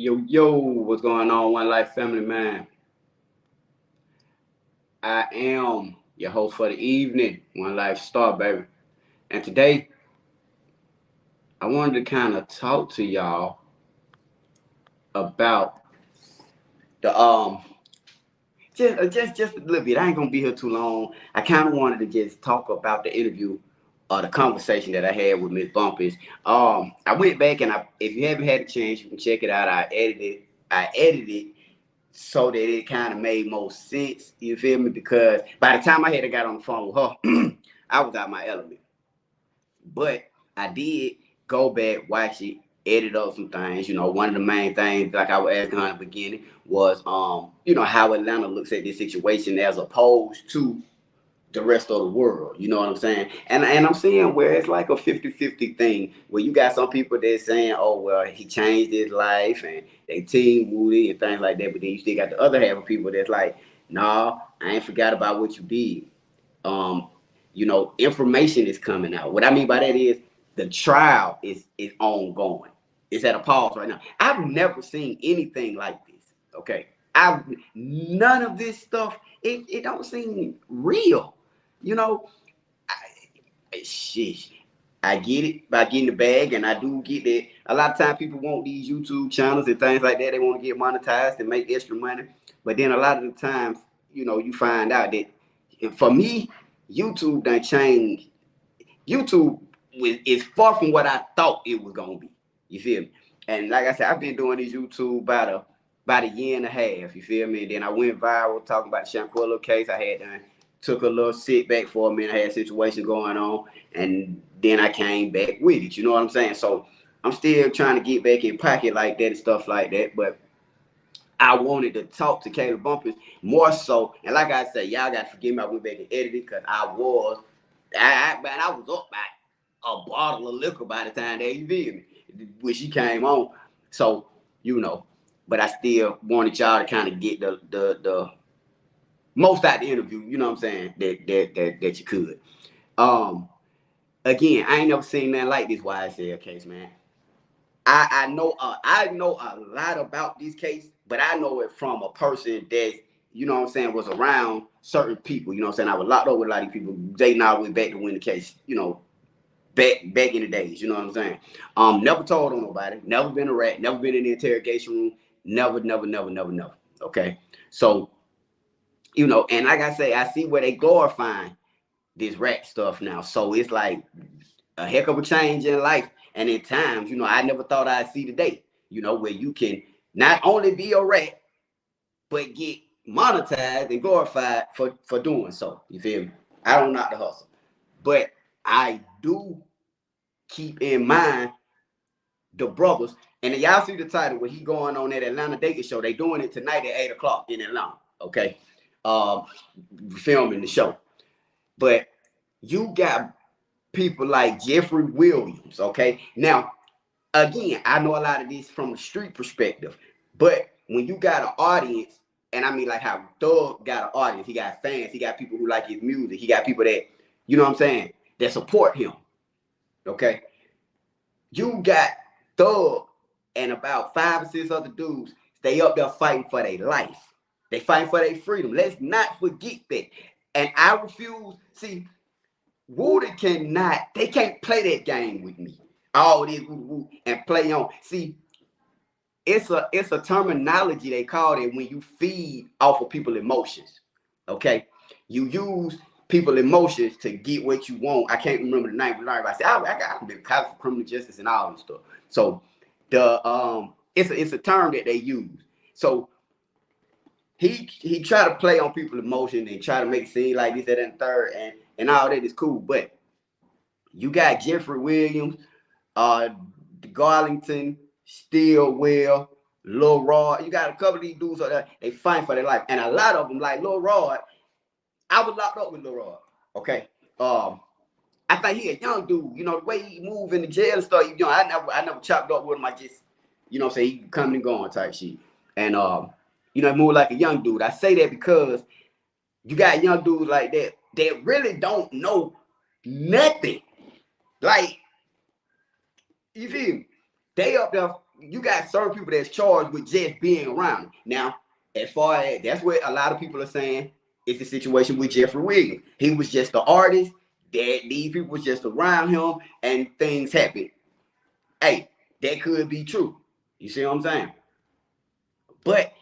Yo, what's going on, One Life family, man? I am your host for the evening, One Life Star, baby. And today, I wanted to kind of talk to y'all about the just a little bit. I ain't gonna be here too long. I kind of wanted to just talk about the interview, the conversation that I had with Miss Bumpus. I went back and if you haven't had a chance, you can check it out. I edited so that it kind of made more sense. You feel me? Because by the time I had got on the phone with her, I was out my element. But I did go back, watch it, edit up some things. One of the main things, like I was asking her in the beginning, was how Atlanta looks at this situation as opposed to the rest of the world. You know what I'm saying? And I'm seeing where it's like a 50-50 thing, where you got some people that's saying, oh, well, he changed his life and they team Woody and things like that. But then you still got the other half of people that's like, nah, I ain't forgot about what you did. Information is coming out. What I mean by that is the trial is ongoing. It's at a pause right now. I've never seen anything like this. Okay. None of this stuff, it don't seem real. You know, shit. I get it by getting the bag, and I do get that. A lot of times people want these YouTube channels and things like that. They want to get monetized and make extra money. But then a lot of the times, you find out that for me, YouTube done changed. YouTube is far from what I thought it was gonna be. You feel me? And like I said, I've been doing this YouTube about a year and a half. You feel me? And then I went viral talking about the Shanquilla case. I had done took a little sit back for a minute. I had a situation going on, and then I came back with it. You know what I'm saying? So I'm still trying to get back in pocket like that and stuff like that. But I wanted to talk to Kayla Bumpus more so. And like I said, y'all got to forgive me. I went back and edited because I was up by a bottle of liquor by the time that you feel me when she came on. So, but I still wanted y'all to kind of get the most out the interview, you know what I'm saying, that you could. Again, I ain't never seen nothing like this YSL case, man. I know a lot about this case, but I know it from a person that, was around certain people. You know what I'm saying? I was locked up with a lot of people. They now went back to win the case, back in the days. You know what I'm saying? Never told on nobody. Never been a rat. Never been in the interrogation room. Never. Okay? So, and like I say, I see where they glorifying this rat stuff now. So it's like a heck of a change in life. And in times, I never thought I'd see the day, where you can not only be a rat, but get monetized and glorified for doing so. You feel me? I don't knock the hustle. But I do keep in mind the brothers. And y'all see the title where he going on that Atlanta dating show. They doing it tonight at 8 o'clock in Atlanta. Okay. Filming the show. But you got people like Jeffrey Williams, okay? Now, again, I know a lot of this from a street perspective, but when you got an audience, and I mean like how Thug got an audience, he got fans, he got people who like his music, he got people that, you know what I'm saying, that support him, okay? You got Thug and about 5 or 6 other dudes, they up there fighting for their life. They fighting for their freedom. Let's not forget that. And I refuse, see, Woody they can't play that game with me. All this and play on. See, it's a terminology they call it when you feed off of people's emotions. Okay? You use people's emotions to get what you want. I can't remember the name, but I said I've been caught for criminal justice and all this stuff. So it's a term that they use. So he tried to play on people's emotions and try to make it seem like this, that, and third, and all that is cool. But you got Jeffrey Williams, Garlington, Stillwell, Lil Rod. You got a couple of these dudes out there, they fight for their life. And a lot of them, like Lil Rod, I was locked up with Lil Rod. Okay. I think he a young dude. The way he move in the jail and stuff, I never chopped up with him. I just, say he coming and going type shit. And move like a young dude. I say that because you got young dudes like that really don't know nothing. Like, you feel me? They up there you got certain people that's charged with just being around. Now, as far as that's what a lot of people are saying, it's the situation with Jeffrey Williams. He was just the artist, that these people was just around him, and things happen. Hey, that could be true. You see what I'm saying? But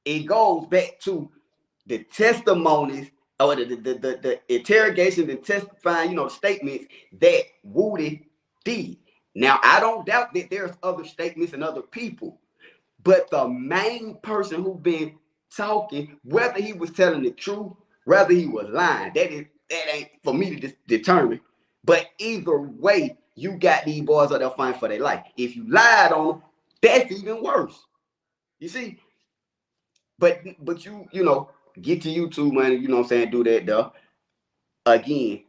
it goes back to the testimonies or the interrogations and testifying, statements that Woody did. Now, I don't doubt that there's other statements and other people, but the main person who been talking, whether he was telling the truth, whether he was lying, that ain't for me to determine. But either way, you got these boys out there fighting for their life. If you lied on them, that's even worse. You see? But get to YouTube, man, you know what I'm saying, do that though. Again,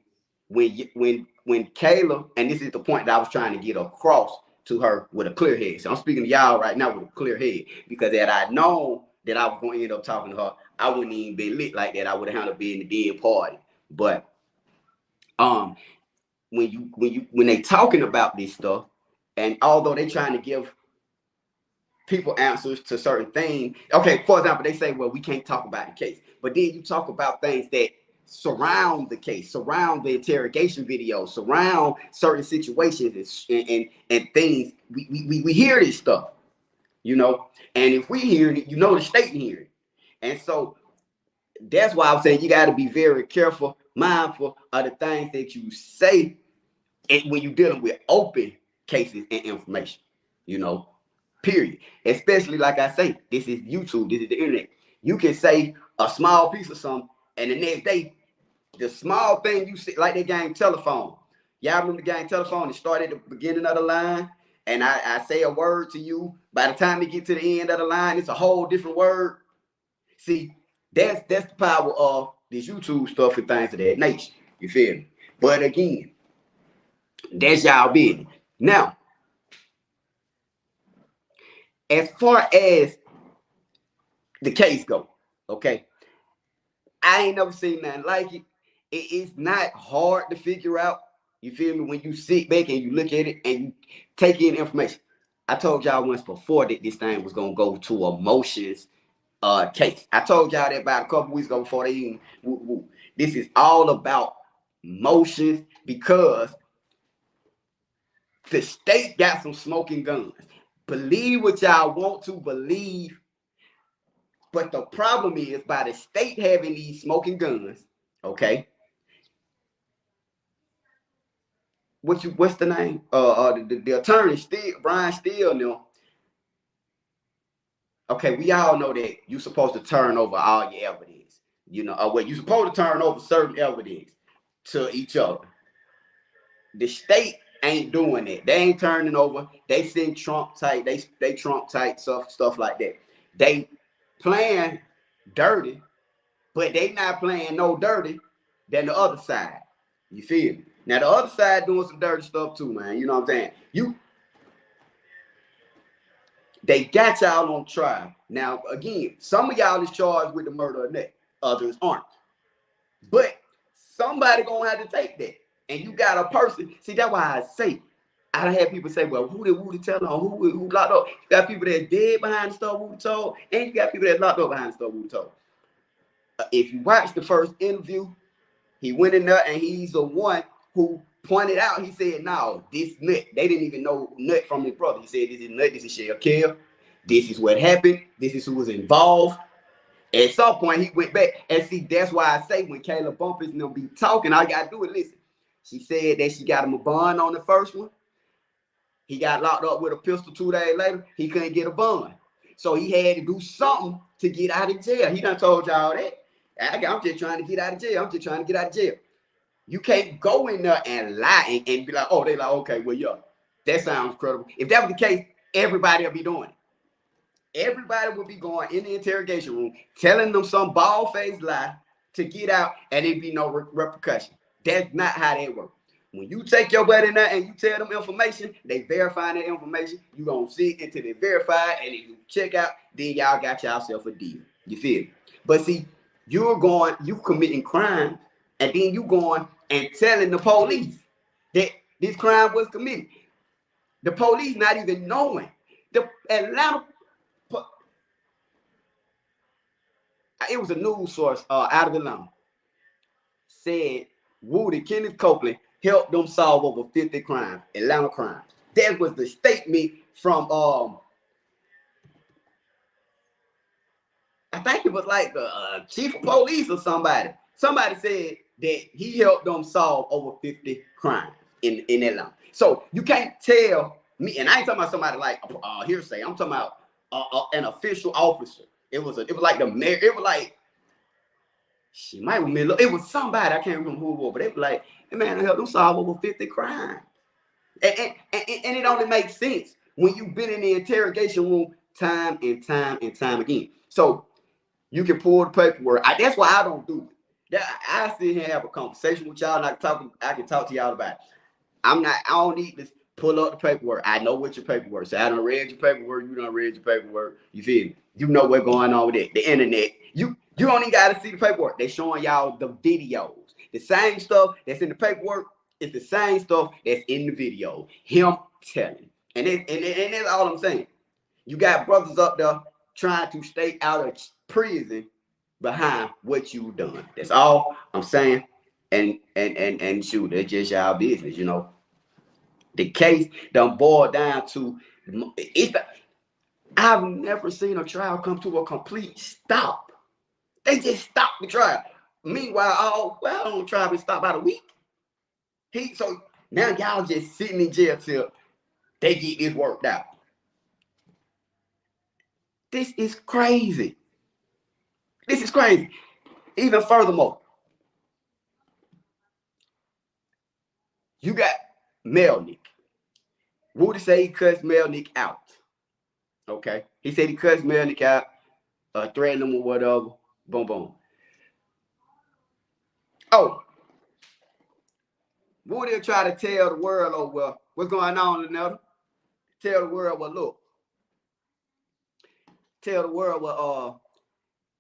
when Kayla, and this is the point that I was trying to get across to her with a clear head. So I'm speaking to y'all right now with a clear head, because had I known that I was going to end up talking to her, I wouldn't even been lit like that. I would have handled being the dead party. But when they talking about this stuff, and although they trying to give people answers to certain things, okay, for example, they say, well, we can't talk about the case, but then you talk about things that surround the case, surround the interrogation video, surround certain situations and things. We hear this stuff, and if we hear it, the state hear it. And so that's why I'm saying you got to be very careful, mindful of the things that you say when you're dealing with open cases and information, period. Especially, like I say, this is YouTube, this is the internet. You can say a small piece of something, and the next day, the small thing you see, like that game Telephone. Y'all remember the game Telephone? It started at the beginning of the line, and I say a word to you. By the time it get to the end of the line, it's a whole different word. See, that's the power of this YouTube stuff and things of that nature. You feel me? But again, that's y'all business. Now, as far as the case go, okay, I ain't never seen nothing like it. It's not hard to figure out. You feel me? When you sit back and you look at it and you take in information. I told y'all once before that this thing was gonna go to a motions case. I told y'all that about a couple weeks ago before they even This is all about motions, because the state got some smoking guns. Believe what y'all want to believe, but the problem is, by the state having these smoking guns, okay? What's the name? The attorney Brian Steele now. Okay, we all know that you're supposed to turn over all your evidence. You're supposed to turn over certain evidence to each other. The state ain't doing that. They ain't turning over. They send Trump type. They Trump type stuff like that. They playing dirty, but they not playing no dirty than the other side. You feel me? Now the other side doing some dirty stuff too, man. You know what I'm saying? They got y'all on trial. Now, again, some of y'all is charged with the murder of that. Others aren't. But somebody gonna have to take that. And you got a person. See, that's why I say, I done had people say, well, who did Woody tell on? Who locked up? You got people that's dead behind the stuff Woody told, and you got people that's locked up behind the stuff Woody told. If you watch the first interview, he went in there and he's the one who pointed out, he said, no, this nut, they didn't even know nut from his brother. He said, this is nut, this is Shell Kill. This is what happened. This is who was involved. At some point, he went back. And see, that's why I say when Kayla Bumpus and them be talking, all you got to do is listen. She said that she got him a bond on the first one. He got locked up with a pistol 2 days later. He couldn't get a bond. So he had to do something to get out of jail. He done told y'all that. I'm just trying to get out of jail. I'm just trying to get out of jail. You can't go in there and lie and be like, oh, they like, okay, well, yeah, that sounds credible. If that was the case, everybody will be doing it. Everybody would be going in the interrogation room, telling them some bald-faced lie to get out, and there'd be no repercussion. That's not how that works. When you take your buddy in there and you tell them information, they verify that information. You gonna see it until they verify, and if you check out, then y'all got yourself a deal. You feel me? But see, you committing crime, and then you going and telling the police that this crime was committed. The police not even knowing. The Atlanta, it was a news source out of Atlanta, said Woody, Kenneth Copeland, helped them solve over 50 crimes, Atlanta crimes. That was the statement from I think it was like the chief of police or somebody. Somebody said that he helped them solve over 50 crimes in Atlanta. So you can't tell me, and I ain't talking about somebody like hearsay. I'm talking about an official officer. It was like the mayor. It was like she might remember. It was somebody, I can't remember who it was, but they were like, hey, man, I helped them solve over 50 crimes. And it only makes sense when you've been in the interrogation room time and time again. So you can pull the paperwork. That's why I don't do it. I sit here and have a conversation with y'all, and I can talk to y'all about it. I don't need to pull up the paperwork. I know what your paperwork says. I done read your paperwork. You done read your paperwork. You feel me? You know what's going on with it. The internet. You don't even got to see the paperwork. They showing y'all the videos. The same stuff that's in the paperwork is the same stuff that's in the video. Him telling. And that's all I'm saying. You got brothers up there trying to stay out of prison behind what you've done. That's all I'm saying. And shoot, that's just y'all business, you know. The case done boiled down to I've never seen a trial come to a complete stop. They just stopped the trial. Meanwhile, the trial been stopped about a week. So now y'all just sitting in jail till they get this worked out. This is crazy. This is crazy. Even furthermore, you got Melnick. Woody say he cuts Melnick out. Okay. He said he cuts Melnick out, threatened him or whatever. Boom, boom. Oh. Woody will try to tell the world, oh, well, what's going on, Lanetta? Tell the world, well, look. Tell the world, well,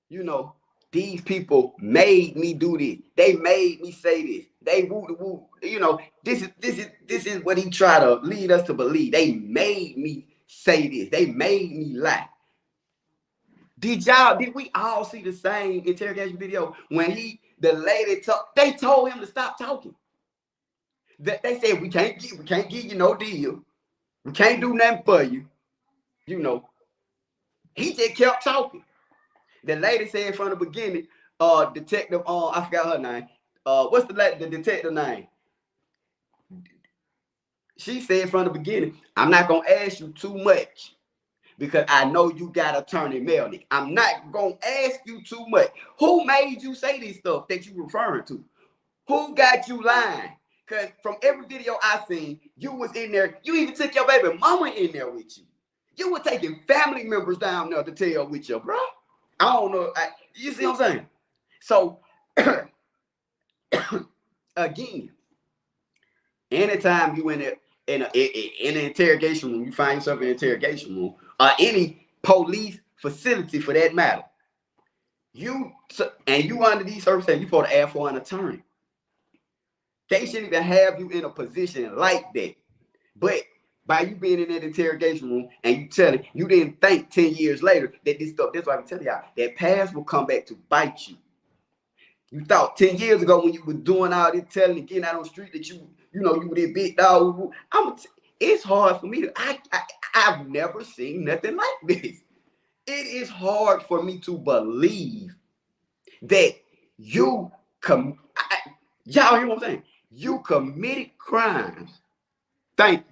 you know, these people made me do this. They made me say this. They woo. You know, this is what he tried to lead us to believe. They made me say this. They made me lie. Did we all see the same interrogation video when the lady they told him to stop talking? They said we can't give you no deal. We can't do nothing for you. You know. He just kept talking. The lady said from the beginning, detective, I forgot her name. What's the detective name? She said from the beginning, I'm not gonna ask you too much because I know you got attorney Melnick. I'm not gonna ask you too much. Who made you say this stuff that you referring to? Who got you lying? Because from every video I seen, you was in there. You even took your baby mama in there with you. You were taking family members down there to tell with you, bro. I don't know. You see what I'm saying? So, again, anytime you in an interrogation room, you find yourself in an interrogation room, or any police facility for that matter, you under these circumstances, you supposed to ask for an attorney. They shouldn't even have you in a position like that. But by you being in that interrogation room and you telling, you didn't think 10 years later that this stuff, that's why I'm telling y'all, that past will come back to bite you. You thought 10 years ago when you were doing all this telling and getting out on the street that you were this big dog. It's hard for me to, I've never seen nothing like this. It is hard for me to believe that y'all hear what I'm saying? You committed crimes. Thank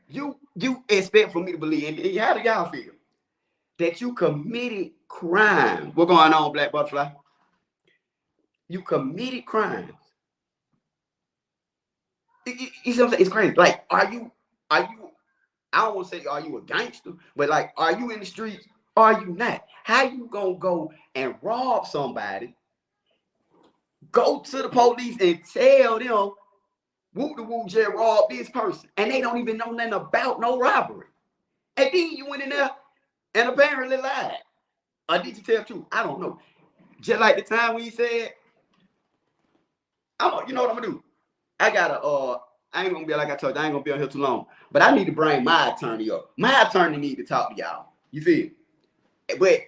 you. You expect for me to believe, and how do y'all feel? That you committed crimes. What's going on, Black Butterfly? You committed crimes. You see what I'm saying? It's crazy. Like, are you, I don't want to say, are you a gangster? But like, are you in the streets? Or are you not? How you gonna go and rob somebody, go to the police and tell them, woo just robbed this person, and they don't even know nothing about no robbery. And then you went in there and apparently lied. Or did you tell the truth? I don't know. Just like the time when he said, you know what I'm gonna do? I gotta I ain't gonna be like I told you, I ain't gonna be on here too long. But I need to bring my attorney up. My attorney need to talk to y'all. You feel? But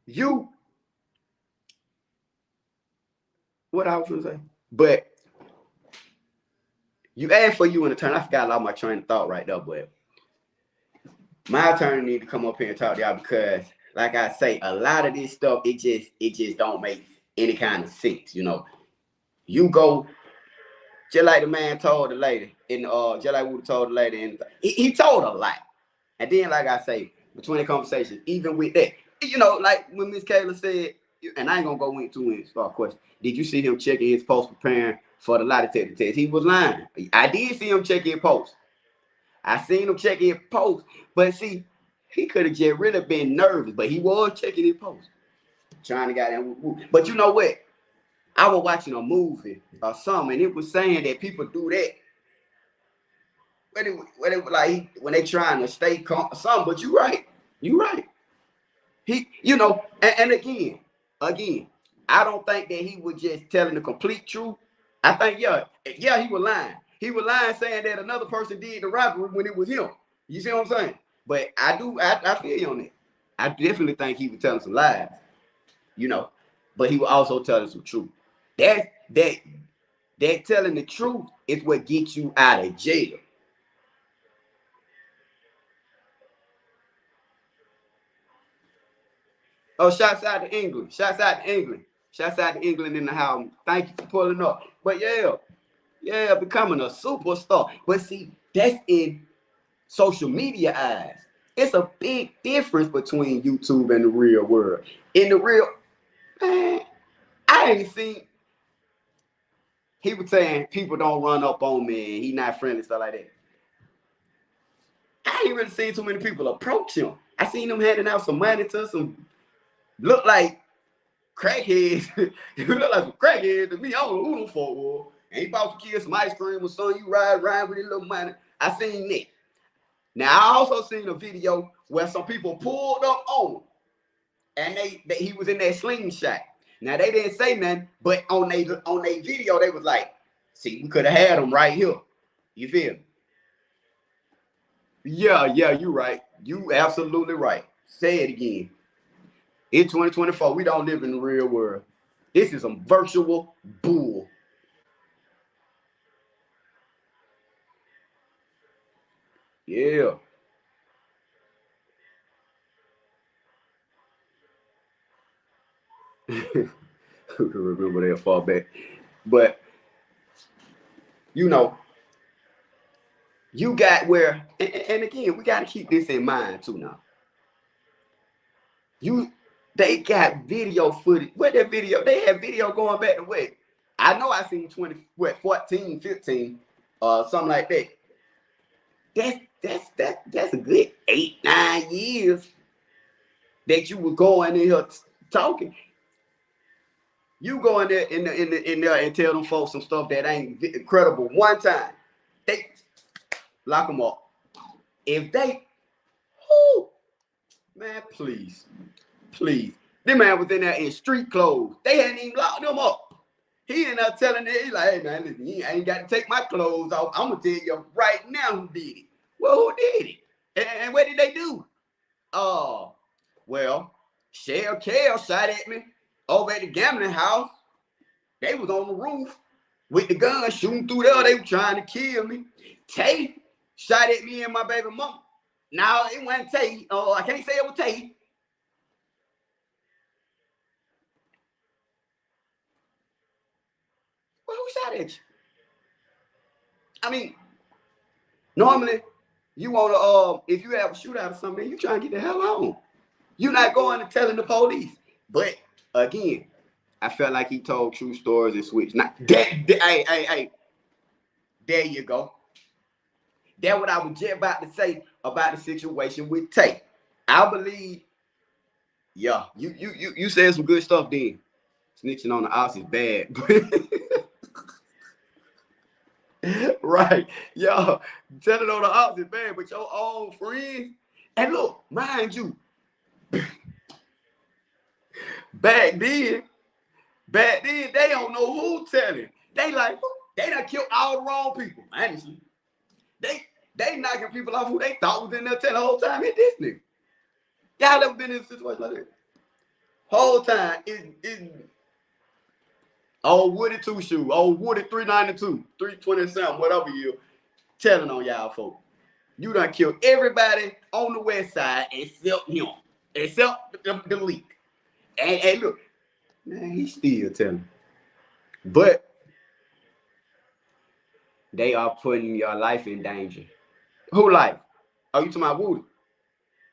you, what I was gonna say? But you asked for you an attorney. I forgot all my train of thought right there, but my attorney need to come up here and talk to y'all because, like I say, a lot of this stuff it just don't make any kind of sense. You know, you go just like the man told the lady in just like Woody told the lady, and he told a lot. And then, like I say, between the conversation, even with that, you know, like when Miss Kayla said, and I ain't gonna go into it and start question. Did you see him checking his post preparing for the lie detector test? He was lying. I did see him checking his post. I seen him checking his post, but see, he could have just really been nervous, but he was checking his post, trying to get in. But you know what? I was watching a movie or something, and it was saying that people do that. When it like when they trying to stay calm, something. But you right. He, you know, and again, I don't think that he was just telling the complete truth. I think, yeah, he was lying. He was lying saying that another person did the robbery when it was him. You see what I'm saying? But I feel you on that. I definitely think he was telling some lies, you know, but he was also telling some truth. That telling the truth is what gets you out of jail. Oh, shouts out to England. Shouts out to England in the house. Thank you for pulling up. But yeah, becoming a superstar. But see, that's in social media eyes. It's a big difference between YouTube and the real world. In the real, man, I ain't seen. He was saying people don't run up on me and he not friendly, stuff like that. I ain't really seen too many people approach him. I seen him handing out some money to some look like crackheads. You look like some crackheads to me. I don't know who them folk were. And he bought some kids some ice cream or something. You ride with his little money. I seen that. Now I also seen a video where some people pulled up on him, and he was in that slingshot. Now they didn't say nothing, but on they video they was like, "See, we could have had him right here." You feel me? Yeah, you right. You absolutely right. Say it again. In 2024, we don't live in the real world. This is some virtual bull. Yeah. Who can remember that far back? But you know, you got where, and again, we got to keep this in mind too. Now, they got video footage. What that video? They had video going back to what? I know I seen 14, 15, something like that. That's a good 8, 9 years that you were going in here talking. You go in there in there and tell them folks some stuff that ain't credible one time. They lock them up. If they, whoo, man, please. This man was in there in street clothes. They hadn't even locked him up. He ended up telling it, he's like, hey man, listen, you ain't got to take my clothes off. I'm gonna tell you right now who did it. Well, who did it? And what did they do? Well, Shell Kale shot at me over at the gambling house. They was on the roof with the gun shooting through there. They were trying to kill me. Tay shot at me and my baby mama. Now it wasn't Tay. I can't say it was Tay. Well, who shot at you? I mean, normally you want to, if you have a shootout or something, you trying to get the hell on. You're not going and telling the police. But again, I felt like he told true stories and switched. Hey, there you go. That's what I was just about to say about the situation with Tay. I believe, yeah, you said some good stuff then. Snitching on the ops is bad. Right. Yo, telling on the ops is bad, but your own friends. And look, mind you, back then, they don't know who telling. They like, They done killed all the wrong people, honestly. They knocking people off who they thought was in there the whole time. Hit this nigga. Y'all ever been in a situation like that? Whole time is old Woody 2 shoe, old Woody 392, 327, whatever you telling on y'all folks. You done killed everybody on the west side except him. Except the leak. And look, man, he's still telling. But they are putting your life in danger. Who life? Oh, you talking about Woody?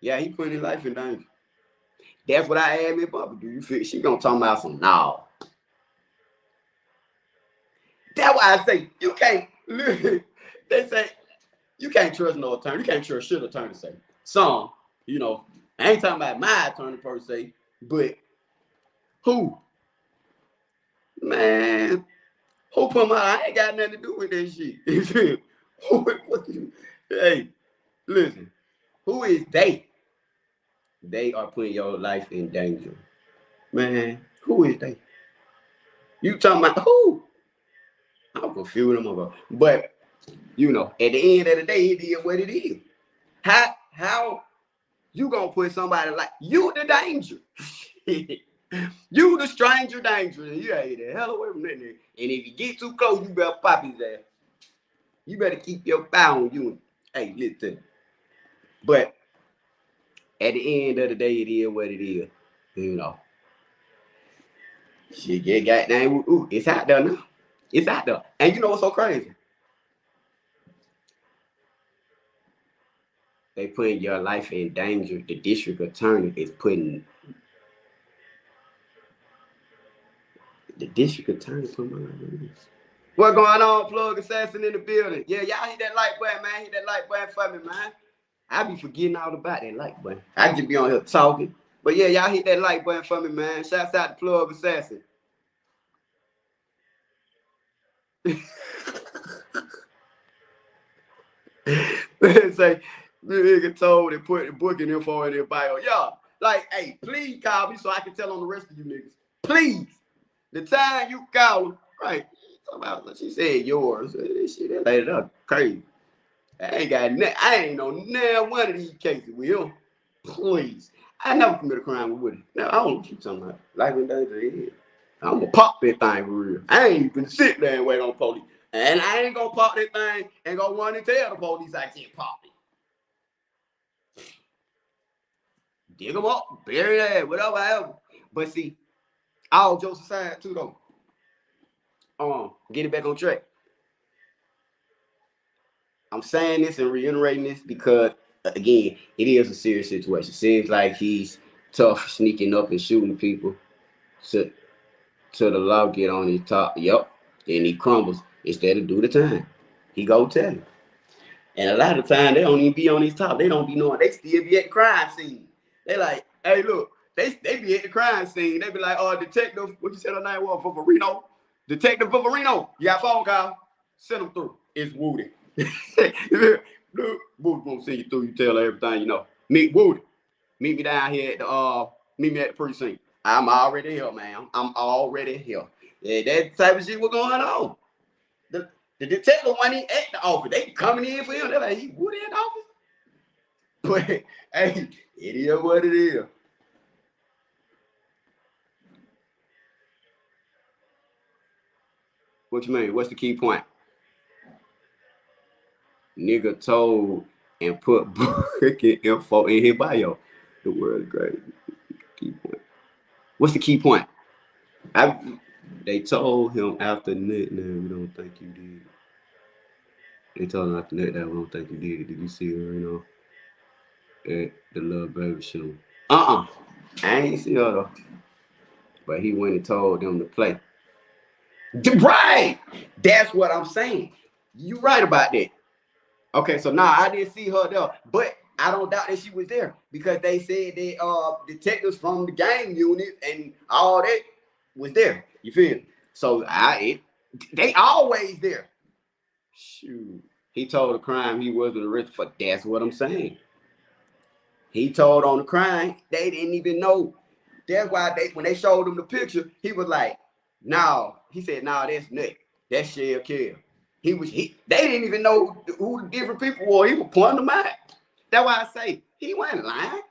Yeah, he putting his life in danger. That's what I asked me about. Do you feel she gonna talk about some no? That's why I say you can't. They say you can't trust no attorney. You can't trust shit attorney say. Some, you know, I ain't talking about my attorney per se, but who? Man, who put my? I ain't got nothing to do with that shit. Hey, listen, who is they? They are putting your life in danger. Man, who is they? You talking about who? I'm confused them about. But you know, at the end of the day, it is what it is. How you gonna put somebody like you the danger? You the stranger danger. You ain't the hell away from that nigga. And if you get too close, you better pop his ass. You better keep your eye on you. Hey, listen. But at the end of the day, it is what it is. You know. Shit get goddamn. Ooh, it's out there now. It's out there. And you know what's so crazy? They putting your life in danger. The district attorney is putting the district attorney put my life in this. What going on, plug assassin in the building? Yeah, y'all hit that like button, man. Hit that like button for me, man. I be forgetting all about that like button. I just be on here talking. But yeah, y'all hit that like button for me, man. Shouts out to plug assassin. Say, nigga told and put the booking info in their bio. Y'all, like, hey, please call me so I can tell on the rest of you niggas. Please. The time you call them, right? She said yours. She laid it up crazy. I ain't know now one of these cases with him. Please. I never commit a crime with Woody. Now, I don't know what you talking about. Life and danger is. I'm gonna pop that thing for real. I ain't even sit there and wait on police. And I ain't gonna pop that thing and go run and tell the police I can't pop it. Dig them up, bury that, whatever. But see, all jokes aside too though. Get it back on track. I'm saying this and reiterating this because again, it is a serious situation. Seems like he's tough, sneaking up and shooting people. To the law get on his top. Yep. And he crumbles instead of do the time. He go tell him. And a lot of time they don't even be on his top. They don't be knowing. They still be at the crime scene. They like, hey, look, they be at the crime scene. They be like, detective, what you said her name was? Viverino. Detective Viverino. You got a phone call? Send them through. It's Woody. Woody gonna send you through. You tell her everything you know. Meet Woody. Meet me down here at the precinct. I'm already here, man. I'm already here. Yeah, that type of shit was going on. The detective when he at the office, they coming in for him. They're like, he Woody in the office? But hey, it is what it is. What you mean? What's the key point? Nigga told and put booking info in his bio. The world is great. Key point. What's the key point? They told him after night, we don't think you did. They told him after night that we don't think you did. Did you see her, at the little baby show? I ain't see her though. But he went and told them to play. Right! That's what I'm saying. You right about that. Okay, so now I didn't see her there, but I don't doubt that she was there because they said that detectives from the gang unit and all that was there. You feel? So they always there. Shoot. He told the crime he wasn't arrested for. That's what I'm saying. He told on the crime, they didn't even know. That's why when they showed him the picture, he was like, no. He said, no, that's Nick. That shell kill. They didn't even know who the different people were. He was pointing them out. That's why I say he wasn't lying.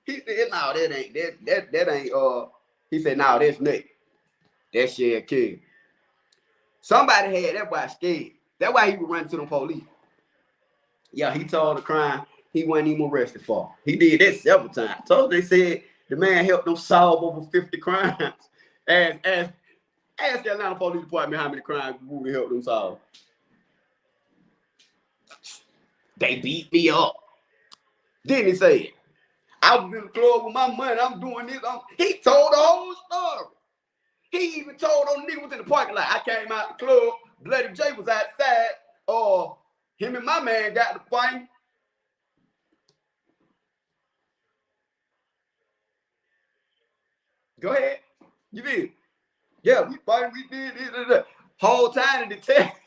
He said, no, that ain't he said, no, that's Nick. That shell kill. Somebody had that boy scared. That's why he was running to the police. Yeah, he told the crime he wasn't even arrested for. He did that several times. So they said the man helped them solve over 50 crimes. Ask the Atlanta Police Department how many crimes Woody helped them solve. They beat me up. Then he said, I was in the club with my money. I'm doing this. He told the whole story. He even told those niggas in the parking lot. I came out the club. Bloody J was outside. Him and my man got the fight. Go ahead. You did. Yeah, we fight. We did this. Whole time in the text.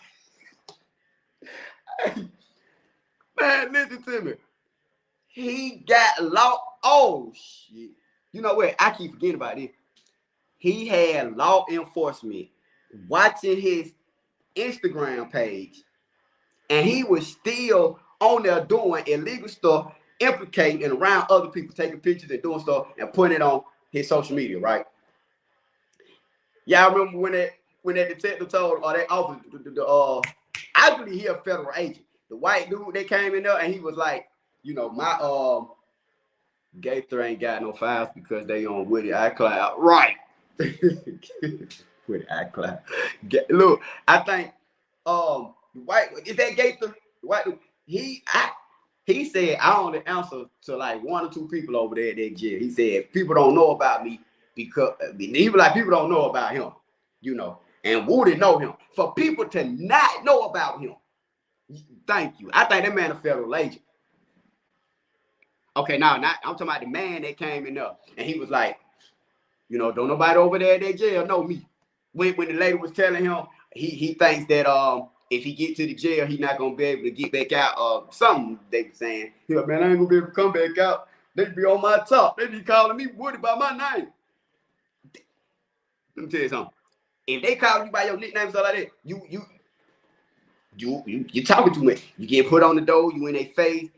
Man, listen to me. He got locked. Oh, shit. You know what? I keep forgetting about this. He had law enforcement watching his Instagram page, and he was still on there doing illegal stuff, implicating and around other people, taking pictures and doing stuff and putting it on his social media, right? Y'all remember when that detective told or that officer, I believe he a federal agent. The white dude that came in there and he was like, you know, my Gaither ain't got no files because they on Woody iCloud. Right. Woody iCloud. Look, I think the white is that Gaither? The white dude, he said I only answer to like 1 or 2 people over there at that jail. He said people don't know about me because he was like people don't know about him, you know, and Woody know him. For people to not know about him, thank you. I think that man a federal agent. Okay, now I'm talking about the man that came in there, and he was like, you know, don't nobody over there at that jail know me. When the lady was telling him, he thinks that if he get to the jail, he's not gonna be able to get back out. Something they were saying. He like, man, I ain't gonna be able to come back out. They be on my top. They be calling me Woody by my name. Let me tell you something. If they call you by your nickname stuff like that, you talking too much. You get put on the door. You in their face.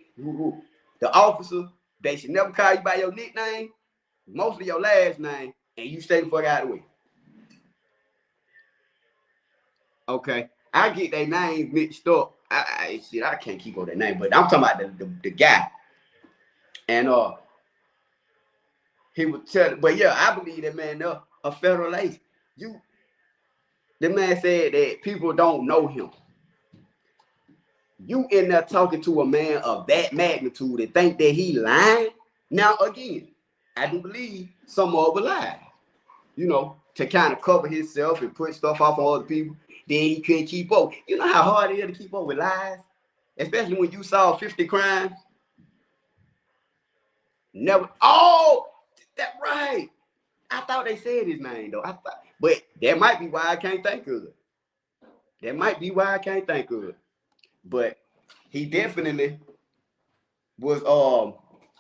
The officer, they should never call you by your nickname, mostly your last name, and you stay the fuck out of the way. Okay, I get their names mixed up. I can't keep on their name, but I'm talking about the guy. And he was telling, but yeah, I believe that man a federal agent. The man said that people don't know him. You in there talking to a man of that magnitude and think that he lying. Now again, I do believe some of it lie. You know, to kind of cover himself and put stuff off on other people. Then he couldn't keep up. You know how hard it is to keep up with lies? Especially when you saw 50 crimes. Never. Oh, that's right. I thought they said his name though. But that might be why I can't think of it. That might be why I can't think of it. But he definitely was.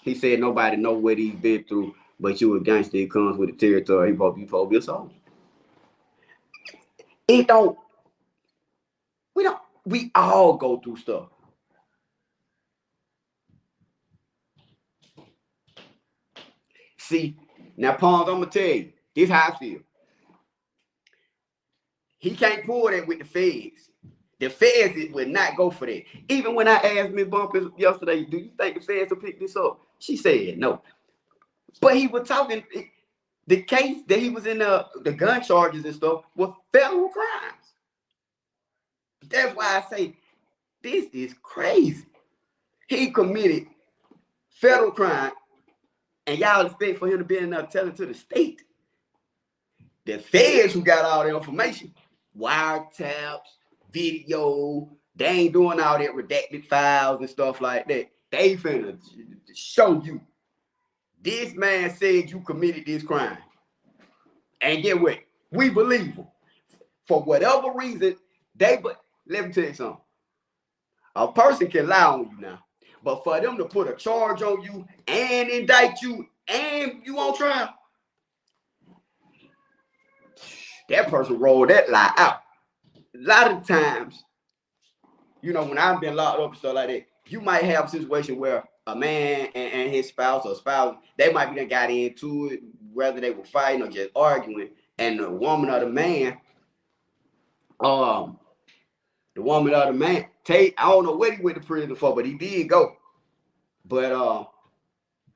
He said nobody know what he's been through, but you a gangster. It comes with the territory. He supposed to be a soldier. It don't. We all go through stuff. See, now, Pons, I'm gonna tell you, this is how I feel. He can't pull that with the feds. The feds would not go for that. Even when I asked Ms. Bumpus yesterday, do you think the feds will pick this up? She said no. But he was talking, the case that he was in the gun charges and stuff was federal crimes. That's why I say this is crazy. He committed federal crime, and y'all expect for him to be in there telling to the state. The feds who got all the information, wiretaps, video, they ain't doing all that redacted files and stuff like that. They finna show you. This man said you committed this crime. And get what? We believe him. For whatever reason, let me tell you something. A person can lie on you now. But for them to put a charge on you and indict you and you on trial, that person rolled that lie out. lot of times, you know, when I've been locked up and stuff like that, you might have a situation where a man and his spouse or spouse, they might be done got into it, whether they were fighting or just arguing, and the woman or the man, Tate, I don't know what he went to prison for, but he did go. But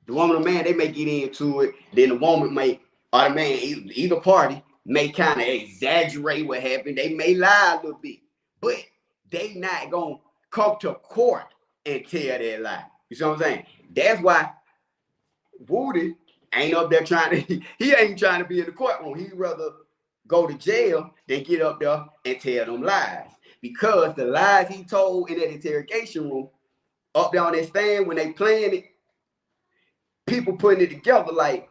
the woman or man, they may get into it, then the woman may, or the man, either party may kind of exaggerate what happened. They may lie a little bit, but they not gonna come to court and tell that lie. You see what I'm saying? That's why Woody ain't up there trying to, he ain't trying to be in the courtroom. He'd rather go to jail than get up there and tell them lies. Because the lies he told in that interrogation room, up there on that stand when they playing it, people putting it together like,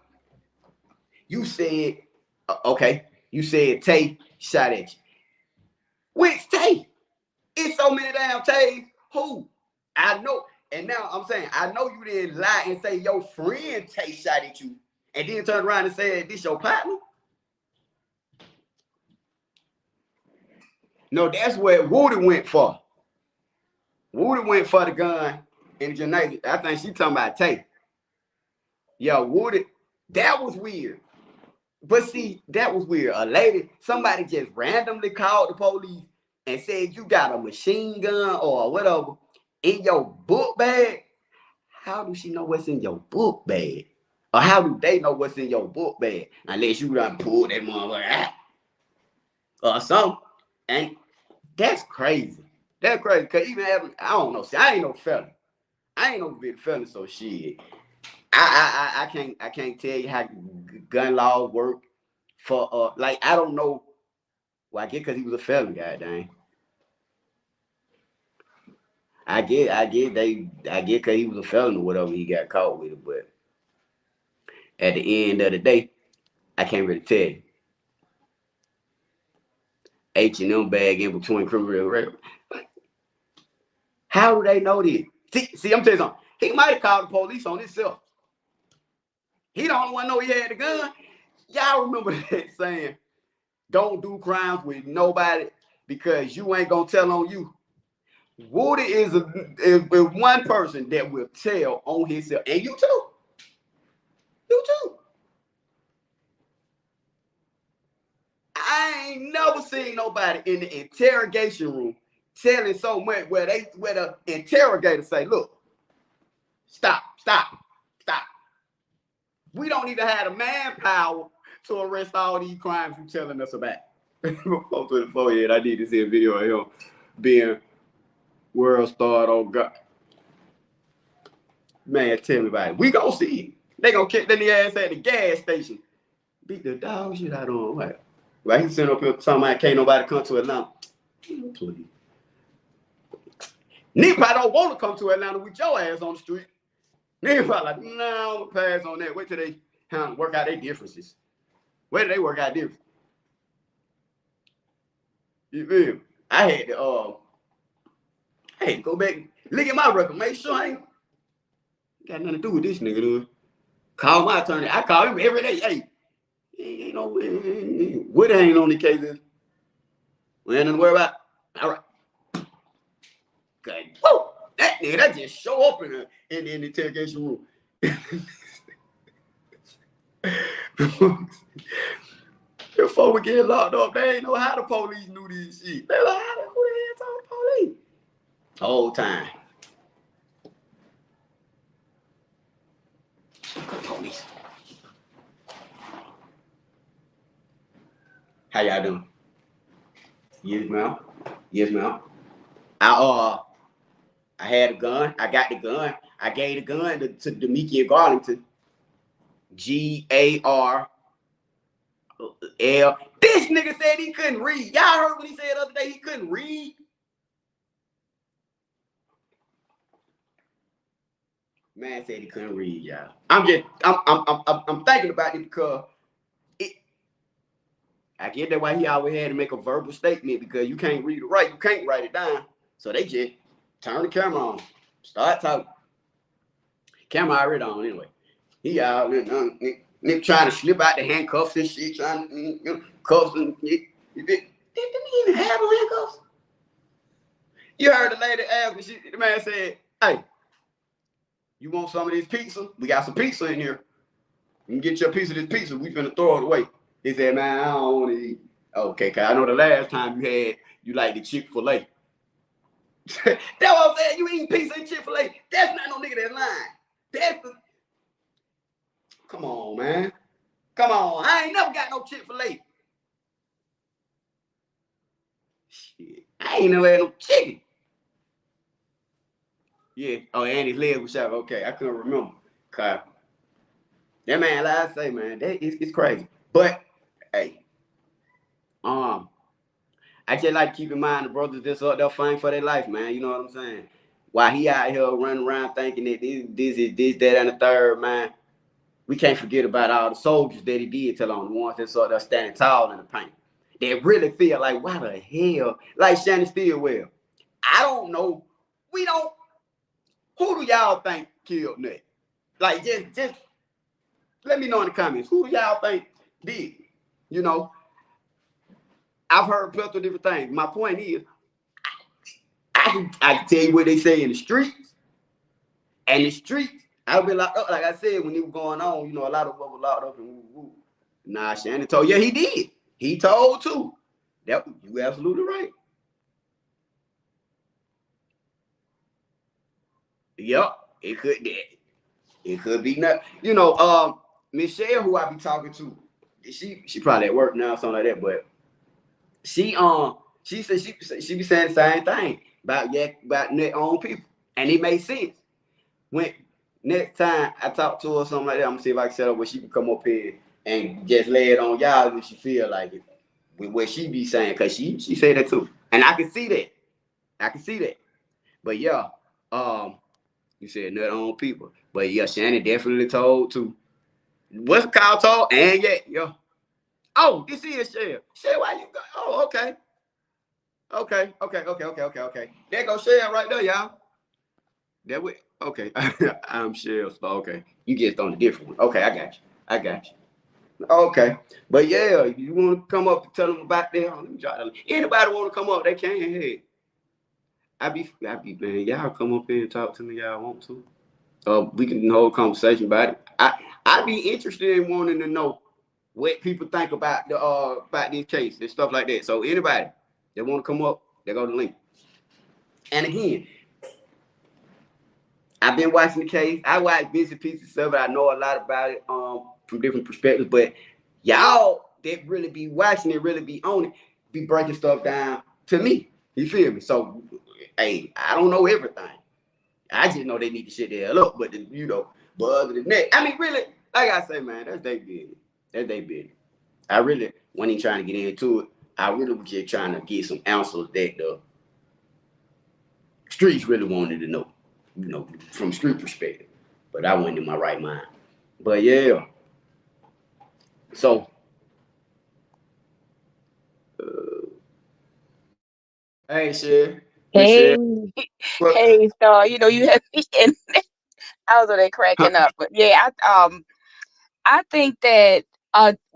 you said, okay, you said Tay shot at you. Which Tay? It's so many damn Tays. Who? I know. And now I'm saying, I know you didn't lie and say your friend Tay shot at you and then turn around and say this your partner. No, that's what Woody went for. Woody went for the gun in the gymnasium. I think she talking about Tay. Yeah, Woody, that was weird. But see, that was weird. A lady, somebody just randomly called the police and said you got a machine gun or whatever in your book bag. How do she know what's in your book bag? Or how do they know what's in your book bag? Unless you done pull that motherfucker out or something. And that's crazy. That's crazy. Because even having, I don't know. See, I ain't no felon. I ain't no big felon, so shit. I can't tell you how gun laws work for like I don't know. Well, I get because he was a felon, goddamn. I get because he was a felon or whatever he got caught with it, but at the end of the day, I can't really tell you. H&M bag in between criminal record. How do they know this? See, I'm telling you something. He might have called the police on himself. He the only one know he had the gun. Y'all remember that saying, don't do crimes with nobody because you ain't gonna tell on you. Woody is one person that will tell on himself. And you too. You too. I ain't never seen nobody in the interrogation room telling so much where the interrogator say, look, stop. We don't even have the manpower to arrest all these crimes you're telling us about. Before to the forehead, I need to see a video of him being world star on God. Man, tell me about it. We gonna see it. They gonna kick the ass at the gas station. Beat the dog shit out on what? Like he sitting up here talking about can't nobody come to Atlanta. Please. Nigga probably don't want to come to Atlanta with your ass on the street. Nigga probably like, nah, I'm gonna pass on that. Wait till they work out their differences. Where do they work out differences? You feel me? I had to go back and look at my record. Make sure I ain't got nothing to do with this nigga, dude. Call my attorney. I call him every day. Hey, you know what ain't on the cases. We ain't nothing to worry about. All right. Okay. Whoa! That nigga, that just show up in the interrogation room. Before we get locked up, they ain't know how the police knew this shit. They like, who the hell told the police? Whole time. Police. How y'all doing? Yes, ma'am. Yes, ma'am. I had a gun. I got the gun. I gave the gun to Demekia Garlington. Garl. This nigga said he couldn't read. Y'all heard when he said the other day he couldn't read? Man said he couldn't read, y'all. I'm thinking about it because I get that why he always had to make a verbal statement because you can't read or write. You can't write it down. So they just turn the camera on. Start talking. Camera already on anyway. He out trying to slip out the handcuffs and shit, trying to cuffs and Did the nigga even have no handcuffs? You heard the lady ask me. The man said, "Hey, you want some of this pizza? We got some pizza in here. You can get your piece of this pizza. We finna throw it away." He said, "Man, I don't want to eat." Okay, cause I know the last time you like the Chick-fil-A. That's what I'm saying. You eating pizza and Chick-fil-A. That's not no nigga that's lying. That's the... Come on, man. Come on. I ain't never got no Chick-fil-A. Shit. I ain't never had no chicken. Yeah. Oh, and his leg was shot. Okay, I couldn't remember. Cause that man, like I say, man, it's crazy. But hey, I just like to keep in mind the brothers that's up there fighting for their life, man. You know what I'm saying? While he out here running around thinking that this is this, that, and the third, man, we can't forget about all the soldiers that he did tell on, the ones that's up there standing tall in the paint. They really feel like, why the hell? Like Shannon Stillwell. I don't know. We don't. Who do y'all think killed Nut? Like, just let me know in the comments. Who do y'all think did? You know, I've heard plethora of different things. My point is, I can tell you what they say in the streets. And the streets, I've been locked up. Like I said, when it was going on, you know, a lot of us were locked up and woo. Nah, Shannon told, yeah, he did. He told too. That you absolutely right. Yup, it could be not. You know, Michelle, who I be talking to, she probably at work now, something like that. But she said she be saying the same thing about Nut own people, and it made sense. When next time I talk to her or something like that, I'm gonna see if I can set up where she can come up here and just lay it on y'all if she feel like it. With what she be saying, cause she said that too, and I can see that. I can see that. But yeah, you said Nut own people, but yeah, Shannon definitely told too. What's Kyle told? And yeah. Oh, this is Shell. Shell, why you go? Oh, okay. Okay. There go Shell right there, y'all. That way. Okay. I'm Shell. So okay. You just on a different one. Okay, I got you. Okay. But yeah, you want to come up and tell them about that? Let me try to. Anybody want to come up, they can. Hey. I be man, y'all come up here and talk to me, y'all want to. We can hold a conversation about it. I'd be interested in wanting to know what people think about this case and stuff like that. So anybody that want to come up, they go to the link. And again, I've been watching the case. I watch bits and pieces of it. I know a lot about it from different perspectives. But y'all that really be watching it, really be on it, be breaking stuff down to me. You feel me? So, hey, I don't know everything. I just know they need to shit their hell up. But but other than that, I mean, really, like I say, man, that's their business. That's their business. I really wasn't trying to get into it. I really was just trying to get some answers that the streets really wanted to know, from street perspective. But I wasn't in my right mind. But yeah. So, hey, Sher. Miss Hey, Sher. What? hey, so you have me in. I was already Huh? cracking up, but yeah, I think that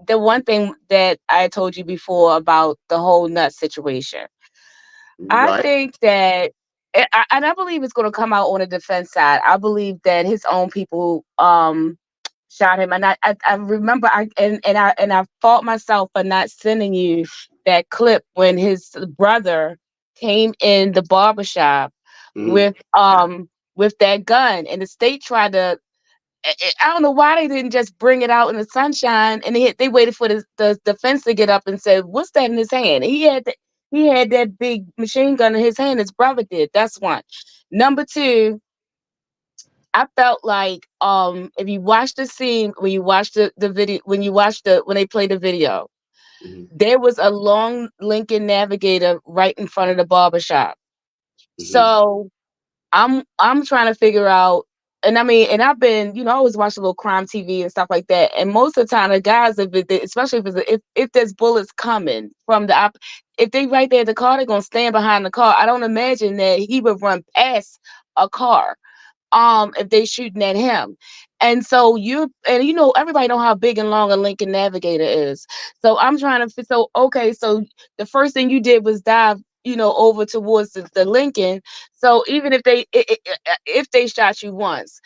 the one thing that I told you before about the whole nut situation, I Right. think that, and I believe it's going to come out on the defense side. I believe that his own people shot him, and I remember I fault myself for not sending you that clip when his brother came in the barbershop Mm-hmm. with that gun, and the state tried to. I don't know why they didn't just bring it out in the sunshine, and they waited for the defense to get up and say, "What's that in his hand?" He had that big machine gun in his hand. His brother did. That's one. Number two, I felt like if you watch the scene, when you watch the video, when they play the video, Mm-hmm. there was a long Lincoln Navigator right in front of the barbershop. Mm-hmm. So I'm trying to figure out, and I mean, and I've been, I always watch a little crime TV and stuff like that. And most of the time, the guys, especially if there's bullets coming from if they right there at the car, they're gonna stand behind the car. I don't imagine that he would run past a car. if they shooting at him. And so everybody know how big and long a Lincoln Navigator is. So I'm trying to so okay, so the first thing you did was dive, over towards the Lincoln. So even if they shot you once,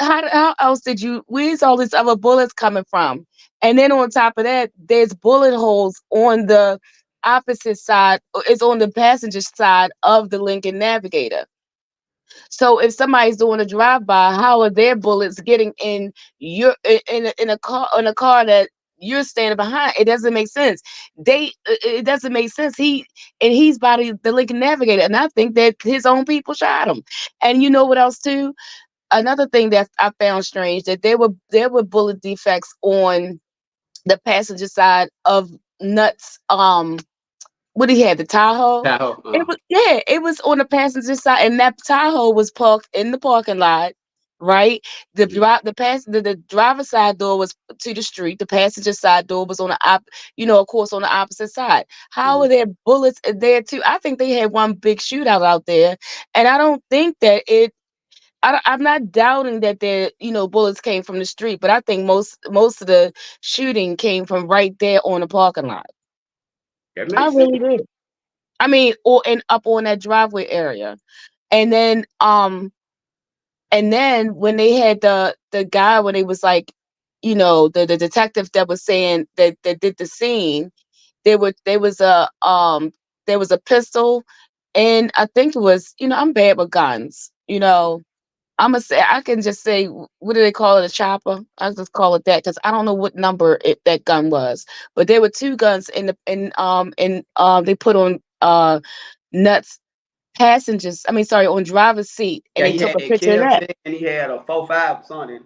how else did you where's all these other bullets coming from? And then on top of that, there's bullet holes on the opposite side. It's on the passenger side of the Lincoln Navigator. So if somebody's doing a drive by, how are their bullets getting in in a car that you're standing behind? It doesn't make sense. It doesn't make sense. He's by the Lincoln Navigator, and I think that his own people shot him. And you know what else too? Another thing that I found strange, that there were bullet defects on the passenger side of Nuts. What he had, the Tahoe. Tahoe, It was on the passenger side, and that Tahoe was parked in the parking lot, right? The driver's side door was to the street. The passenger side door was on the of course, on the opposite side. How mm-hmm. are there bullets there too? I think they had one big shootout out there, and I don't think that it. I'm not doubting that the bullets came from the street, but I think most of the shooting came from right there on the parking lot. That I makes sense. really do. I mean, or and up on that driveway area. And then when they had the guy, when they was like, the detective that was saying that did the scene, there was a pistol, and I think it was, I'm bad with guns. I'm gonna say, I can just say, what do they call it, a chopper? I'll just call it that, because I don't know what number that gun was. But there were two guns they put on Nuts passengers. I mean, sorry, on driver's seat, and Yeah, they he took had a that picture of that. KFC and he had a 4.5 something.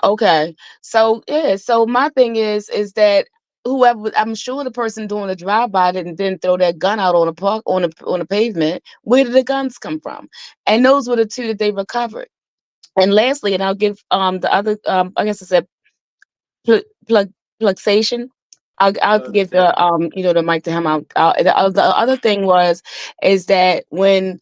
Okay, so yeah, so my thing is that I'm sure the person doing the drive by didn't throw that gun out on the park on the pavement. Where did the guns come from? And those were the two that they recovered. And lastly, and I'll give the other, I guess it's a pl- plug pluxation. I'll give Say, the mic to him. The other thing is that when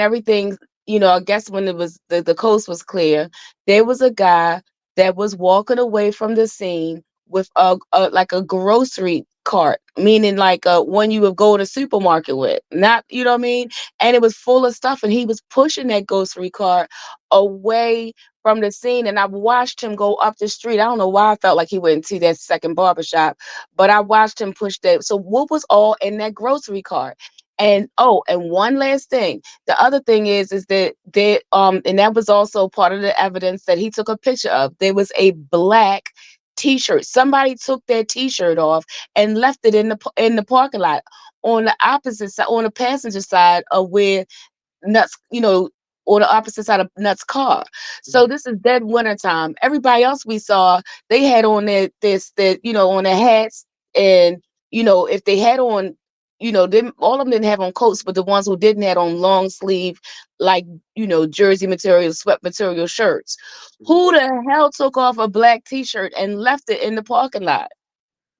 everything, I guess when it was the coast was clear, there was a guy that was walking away from the scene with a like a grocery cart, meaning like one you would go to the supermarket with, not, you know what I mean, and it was full of stuff, and he was pushing that grocery cart away from the scene. And I've watched him go up the street. I don't know why I felt like he went into that second barbershop, but I watched him push that. So what was all in that grocery cart? And oh, and one last thing. The other thing is that and that was also part of the evidence that he took a picture of. There was a black t-shirt. Somebody took that t-shirt off and left it in the parking lot on the opposite side, on the passenger side of where Nuts, on the opposite side of Nuts' car. So this is dead winter time. Everybody else we saw, they had on on their hats, and if they had on, all of them didn't have on coats, but the ones who didn't had on long sleeve, like jersey material, sweat material shirts. mm-hmm. Who the hell took off a black T-shirt and left it in the parking lot?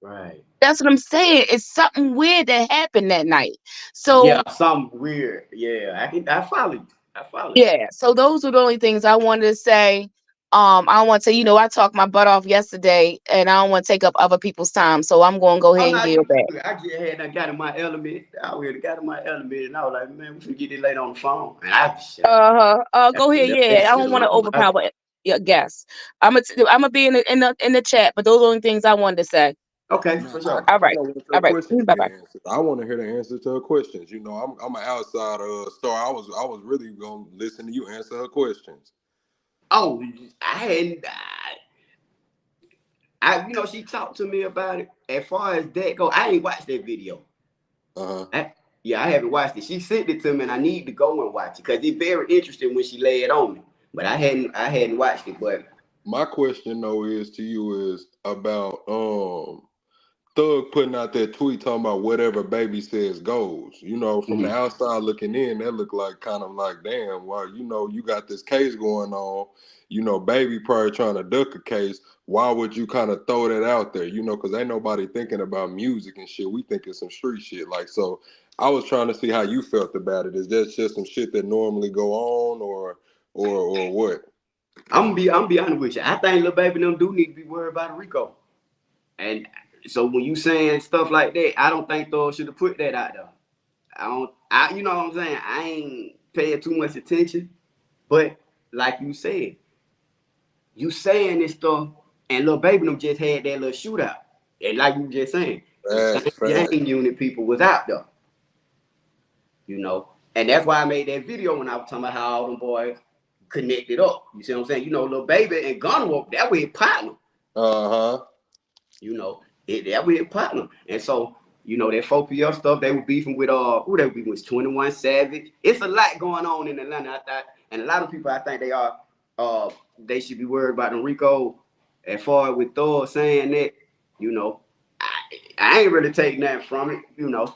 Right. That's what I'm saying. It's something weird that happened that night. Yeah, So something weird. Yeah, I follow you. I follow you. yeah, so those were the only things I wanted to say. I don't want to, I talked my butt off yesterday, and I don't want to take up other people's time. So I'm going to go Oh ahead and no, yield you back. good. I just had I got in my element. I already got in my element, and I was like, man, we can get this lady on the phone. And I shit, Uh-huh. I Go ahead. left that Yeah, I shit don't want to alone. overpower your guests. I'm gonna be in the chat, but those are the only things I wanted to say. Okay, Now, for I, sure. I All right. want her All right. questions Bye to bye. get answered. I want to hear the answers to her questions. I'm an outside star. I was really gonna listen to you answer her questions. Oh, I hadn't. She talked to me about it. As far as that go, I ain't watched that video. Uh huh. Yeah, I haven't watched it. She sent it to me, and I need to go and watch it because it's very interesting when she lay it on me. But I hadn't watched it. But My question though is to you is about Thug putting out that tweet talking about whatever baby says goes. From the mhm. outside looking in, that looked like kind of like, damn, well, you got this case going on. Baby probably trying to duck a case. Why would you kind of throw that out there? Because ain't nobody thinking about music and shit. We thinking some street shit. Like, so I was trying to see how you felt about it. Is that just some shit that normally go on, or or what? I'm gonna be honest with you. I think Lil Baby and them do need to be worried about Rico. And so when you saying stuff like that, I don't think Thug should have put that out there. You know what I'm saying? I ain't paying too much attention. But like you said, you saying this stuff, and Lil Baby them just had that little shootout. And like you just saying, the same gang Fast. unit people was out there. You know? And that's why I made that video when I was talking about how all them boys connected up. You see what I'm saying? You know, Lil Baby and Gunna, that was his partner. Uh-huh. You know, that was his partner. And so, you know, that 4PL stuff, they were beefing with who they were beefing with? 21 Savage. It's a lot going on in Atlanta, I thought. And a lot of people I think they should be worried about Rico as far as with Thor saying that, you know, I ain't really taking that from it, you know.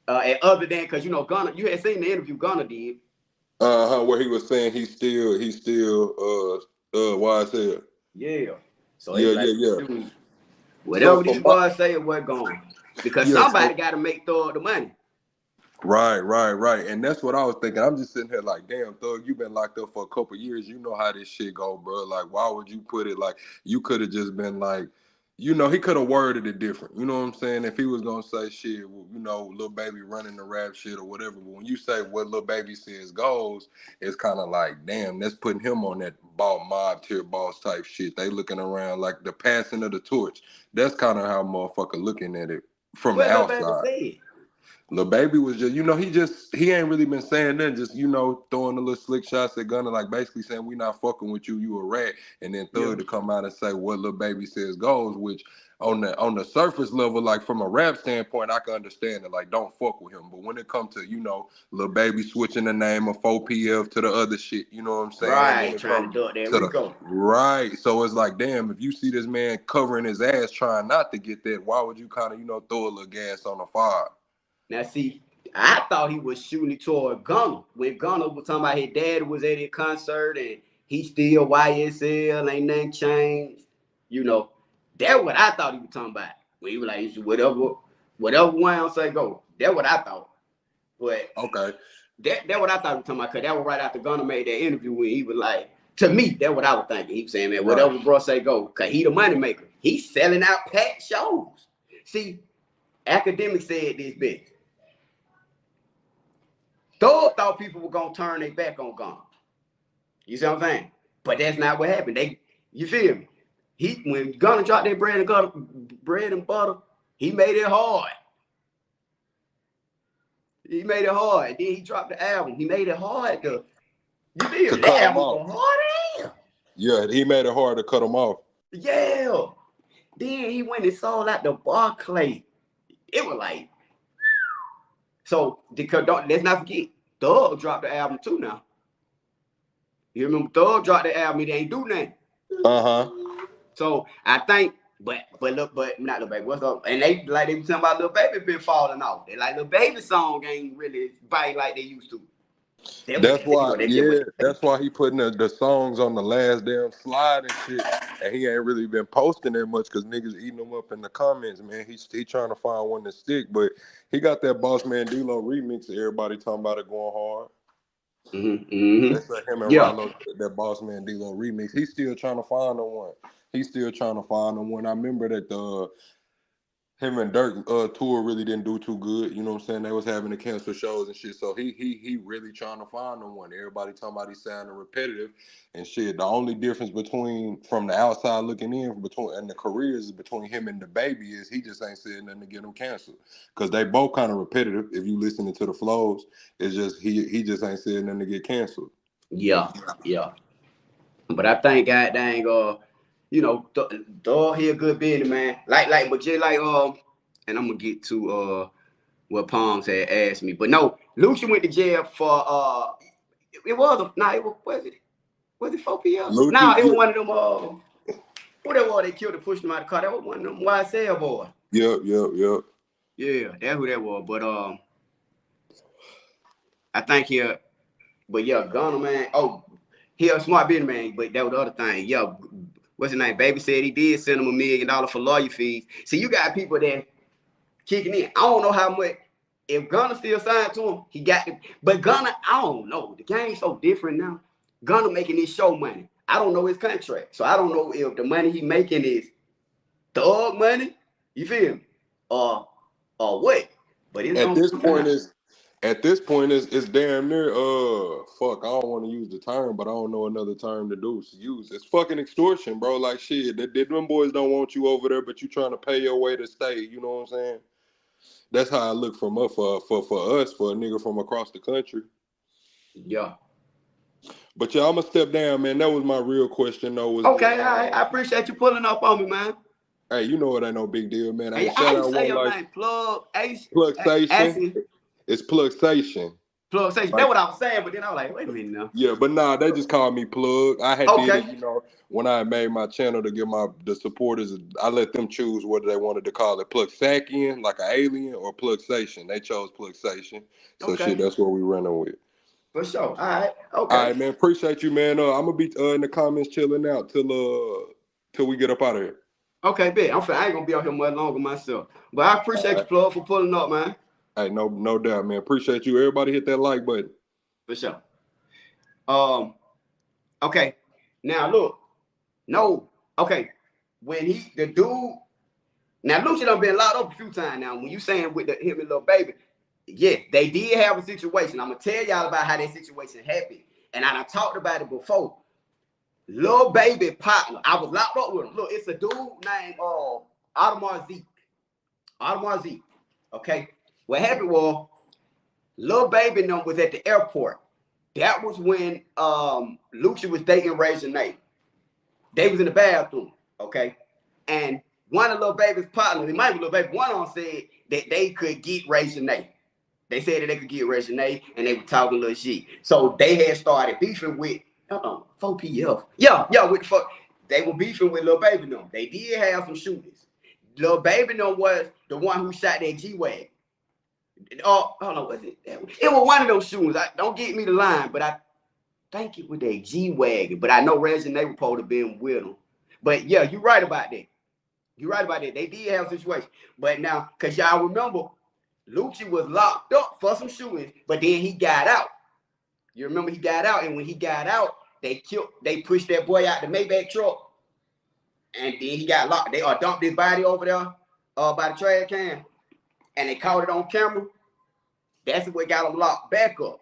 And other than because you know Gunna, you had seen the interview Gunna did. Where he was saying he's still YSL. Yeah. So Yeah, it's like, yeah, yeah. dude, So whatever for these boys say, it was going. Because yeah, somebody got to make Thor the money. Right. And that's what I was thinking. I'm just sitting here like, damn, Thug, you've been locked up for a couple years. You know how this shit go, bro. Like, why would you put it like you could have just been like, you know, he could have worded it different. You know what I'm saying? If he was gonna say shit, well, you know, Lil Baby running the rap shit or whatever. But when you say what Lil Baby says goes, it's kind of like, damn, that's putting him on that mob tier boss type shit. They looking around like the passing of the torch. That's kind of how motherfucker looking at it from the What Lil Baby outside. said? Lil Baby was just, you know, he ain't really been saying nothing, just, you know, throwing the little slick shots at Gunna, like basically saying, we not fucking with you, you a rat. And then Thug to come out and say what Lil Baby says goes, which on the surface level, like from a rap standpoint, I can understand it, like don't fuck with him. But when it comes to, you know, Lil Baby switching the name of 4PF to the other shit, you know what I'm saying? When Right, it trying to comes do it there. to the Rico. right. So it's like, damn, if you see this man covering his ass trying not to get that, why would you kind of, you know, throw a little gas on the fire? Now see, I thought he was shooting it toward Gunna. When Gunna was talking about his dad was at his concert and he still YSL, ain't nothing changed. You know, that's what I thought he was talking about. When he was like, whatever one say go. That's what I thought. But Okay. That what I thought he was talking about, because that was right after Gunna made that interview when he was like, to me, that's what I was thinking. He was saying, man, whatever bro say go, because he the money maker. He's selling out packed shows. See, academics said this big. Thug thought people were gonna turn their back on Gunna. You see what I'm saying? But that's not what happened. You feel me? When Gunna dropped that bread and butter, he made it hard. He made it hard. Then he dropped the album. He made it hard to, you feel To me? cut That him album off. was hard as hell. Yeah, he made it hard to cut him off. Yeah. Then he went and sold out the Barclay. It was like, so let's not forget, Thug dropped the album too now. You remember Thug dropped the album, he ain't do nothing. Uh-huh. So I think, but not Lil Baby. What's up? And they be talking about Lil Baby been falling off. They like Lil Baby song ain't really bite like they used to. That's why, that's why he putting the songs on the last damn slide and shit. And he ain't really been posting that much because niggas eating them up in the comments, man. He trying to find one to stick, but he got that Boss Man D-Lo remix that everybody talking about it going hard. That's like him and Rollo, that Boss Man D-Lo remix. He's still trying to find the one. I remember that him and Dirk tour really didn't do too good. You know what I'm saying? They was having to cancel shows and shit. So he really trying to find the one. Everybody talking about he sounding repetitive and shit. The only difference from the outside looking in and the careers between him and the Baby is he just ain't said nothing to get him canceled. Cause they both kind of repetitive. If you listening to the flows, it's just he just ain't said nothing to get canceled. Yeah. But I think God dang, you know, Thug he a good business man. But just like and I'm gonna get to what Palms had asked me. But no, Lucha went to jail for was it 4PL? No, it was one of them who that was they killed and pushed him out of the car. That was one of them YSL boys. Yep. Yeah, that's who that was. But I think Gunna man. Oh, he a smart business man, but that was the other thing. Yeah, what's his name? Baby said he did send him $1 million for lawyer fees. See, you got people that kicking in. I don't know how much. If Gunna still signed to him, he got it. But Gunna, I don't know. The game's so different now. Gunna making this show money. I don't know his contract, so I don't know if the money he making is thug money. You feel me? Or what? But it's At gonna this come point out. it's damn near fuck, I don't want to use the term, but I don't know another term to use. It's fucking extortion, bro. Like shit, them boys don't want you over there, but you trying to pay your way to stay. You know what I'm saying? That's how I look from up for us, for a nigga from across the country. Yeah. But yeah, I'm gonna step down, man. That was my real question, though. Okay, all right. I appreciate you pulling up on me, man. Hey, you know it ain't no big deal, man. Hey, Hey, shout how you out say One your Life. name? Plugsation. Asking. It's Plugsation. Plug. That's Like, what I was saying, but then I was like, wait a minute now. yeah, but nah, they just called me Plug. I had did it, when I made my channel to give the supporters, I let them choose whether they wanted to call it Plugsakian, like an alien, or Plugsation. They chose Plugsation. So shit, that's what we running with. For sure. All right. Okay. All right, man. Appreciate you, man. I'm gonna be in the comments chilling out till we get up out of here. Okay, bet. I ain't gonna be out here much longer myself. But I appreciate you, Plug, for pulling up, man. Hey, no doubt, man. Appreciate you. Everybody hit that like button. For sure. Okay. Now look. No. Okay. When the dude. Now Lucci done been locked up a few times now. When you saying with him and Lil Baby, yeah, they did have a situation. I'm gonna tell y'all about how that situation happened. And I done talked about it before. Lil Baby partner. I was locked up with him. Look, it's a dude named Audemars Zeke. Audemars Zeke. Okay. What happened was Lil Baby was at the airport. That was when Lucci was dating Ray Janae. They was in the bathroom. Okay. And one of Lil Baby's partners, it might be Lil Baby, one of them said that they could get Ray Janae. They said that they could get Ray Janae, and they were talking little shit. So they had started beefing with 4PF. Yeah, what the fuck? They were beefing with Lil Baby them. They did have some shooters. Lil Baby them was the one who shot that G-Wag. Oh, hold on, was it? It was one of those shooters. Don't get me the line, but I think it was that G-Wagon. But I know Reggie and they were supposed to been with them. But yeah, you're right about that. You're right about that. They did have a situation. But now, because y'all remember, Lucci was locked up for some shootings, but then he got out. You remember he got out, and when he got out, they pushed that boy out the Maybach truck, and then he got locked. They dumped his body over there by the trash can, and they caught it on camera. That's what got him locked back up.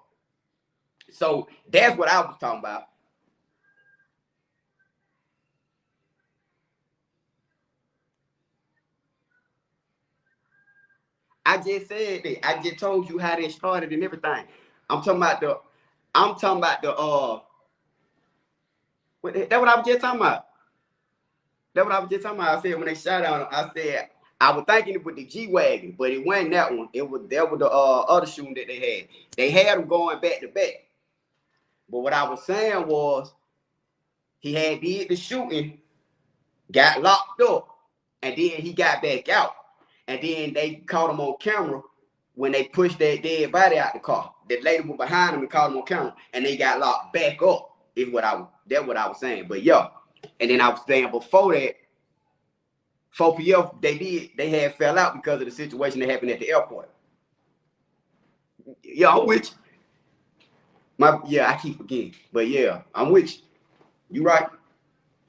So that's what I was talking about. I just said that. I just told you how they started and everything. I'm talking about the that's what I was just talking about. That's what I was just talking about. I said when they shot on him, I said I was thinking it was the G-Wagon, but it wasn't that one. That was the other shooting that they had. They had them going back to back. But what I was saying was he had did the shooting, got locked up, and then he got back out. And then they caught him on camera when they pushed that dead body out the car. The lady was behind him and caught him on camera, and they got locked back up. That's what I was saying. But yeah, and then I was saying before that, 4PF they had fell out because of the situation that happened at the airport. Yeah, I'm with you. I keep forgetting, but yeah, I'm with you. You right.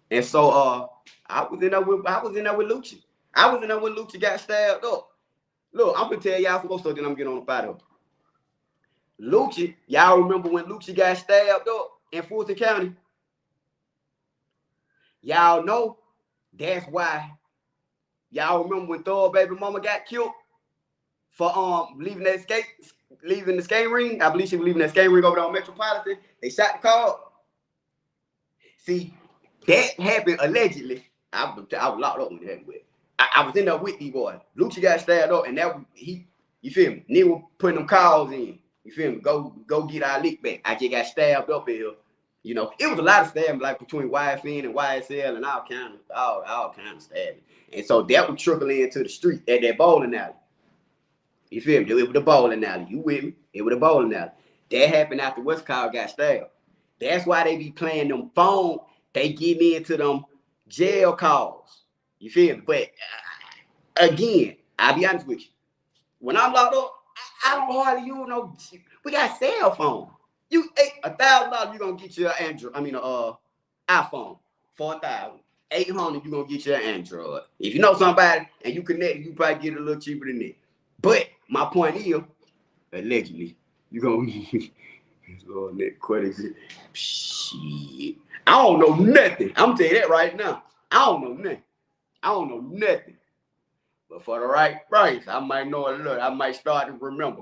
And so I was in there with Lucci. I was in there when Lucci got stabbed up. Look, I'm gonna tell y'all some more stuff, then I'm getting on the fight up. Lucci, y'all remember when Lucci got stabbed up in Fulton County? Y'all know that's why. Y'all remember when Thor baby mama got killed for leaving the skate ring? I believe she was leaving that skate ring over there on Metropolitan. They shot the car. See, that happened allegedly. I was locked up when it happened. I was in there with these boys. Lucci got stabbed up, and you feel me? Nigga putting them calls in. You feel me? Go get our lick back. I just got stabbed up in here. You know, it was a lot of stabbing, like between YFN and YSL and all kind of stabbing. And so that would trickle into the street at that bowling alley. You feel me? It was the bowling alley. You with me? It was the bowling alley. That happened after West Kyle got stabbed. That's why they be playing them phone. They get me into them jail calls. You feel me? But again, I'll be honest with you. When I'm locked up, I don't hardly use no. We got cell phone. You $1,000, you gonna get your Android. I mean, iPhone for $1,000. $800, you gonna get your Android. If you know somebody and you connect, you probably get it a little cheaper than that. But my point is, allegedly, you gonna net credit. Shit, I don't know nothing. I'm gonna tell you that right now. I don't know nothing. I don't know nothing. But for the right price, I might know a little. I might start to remember.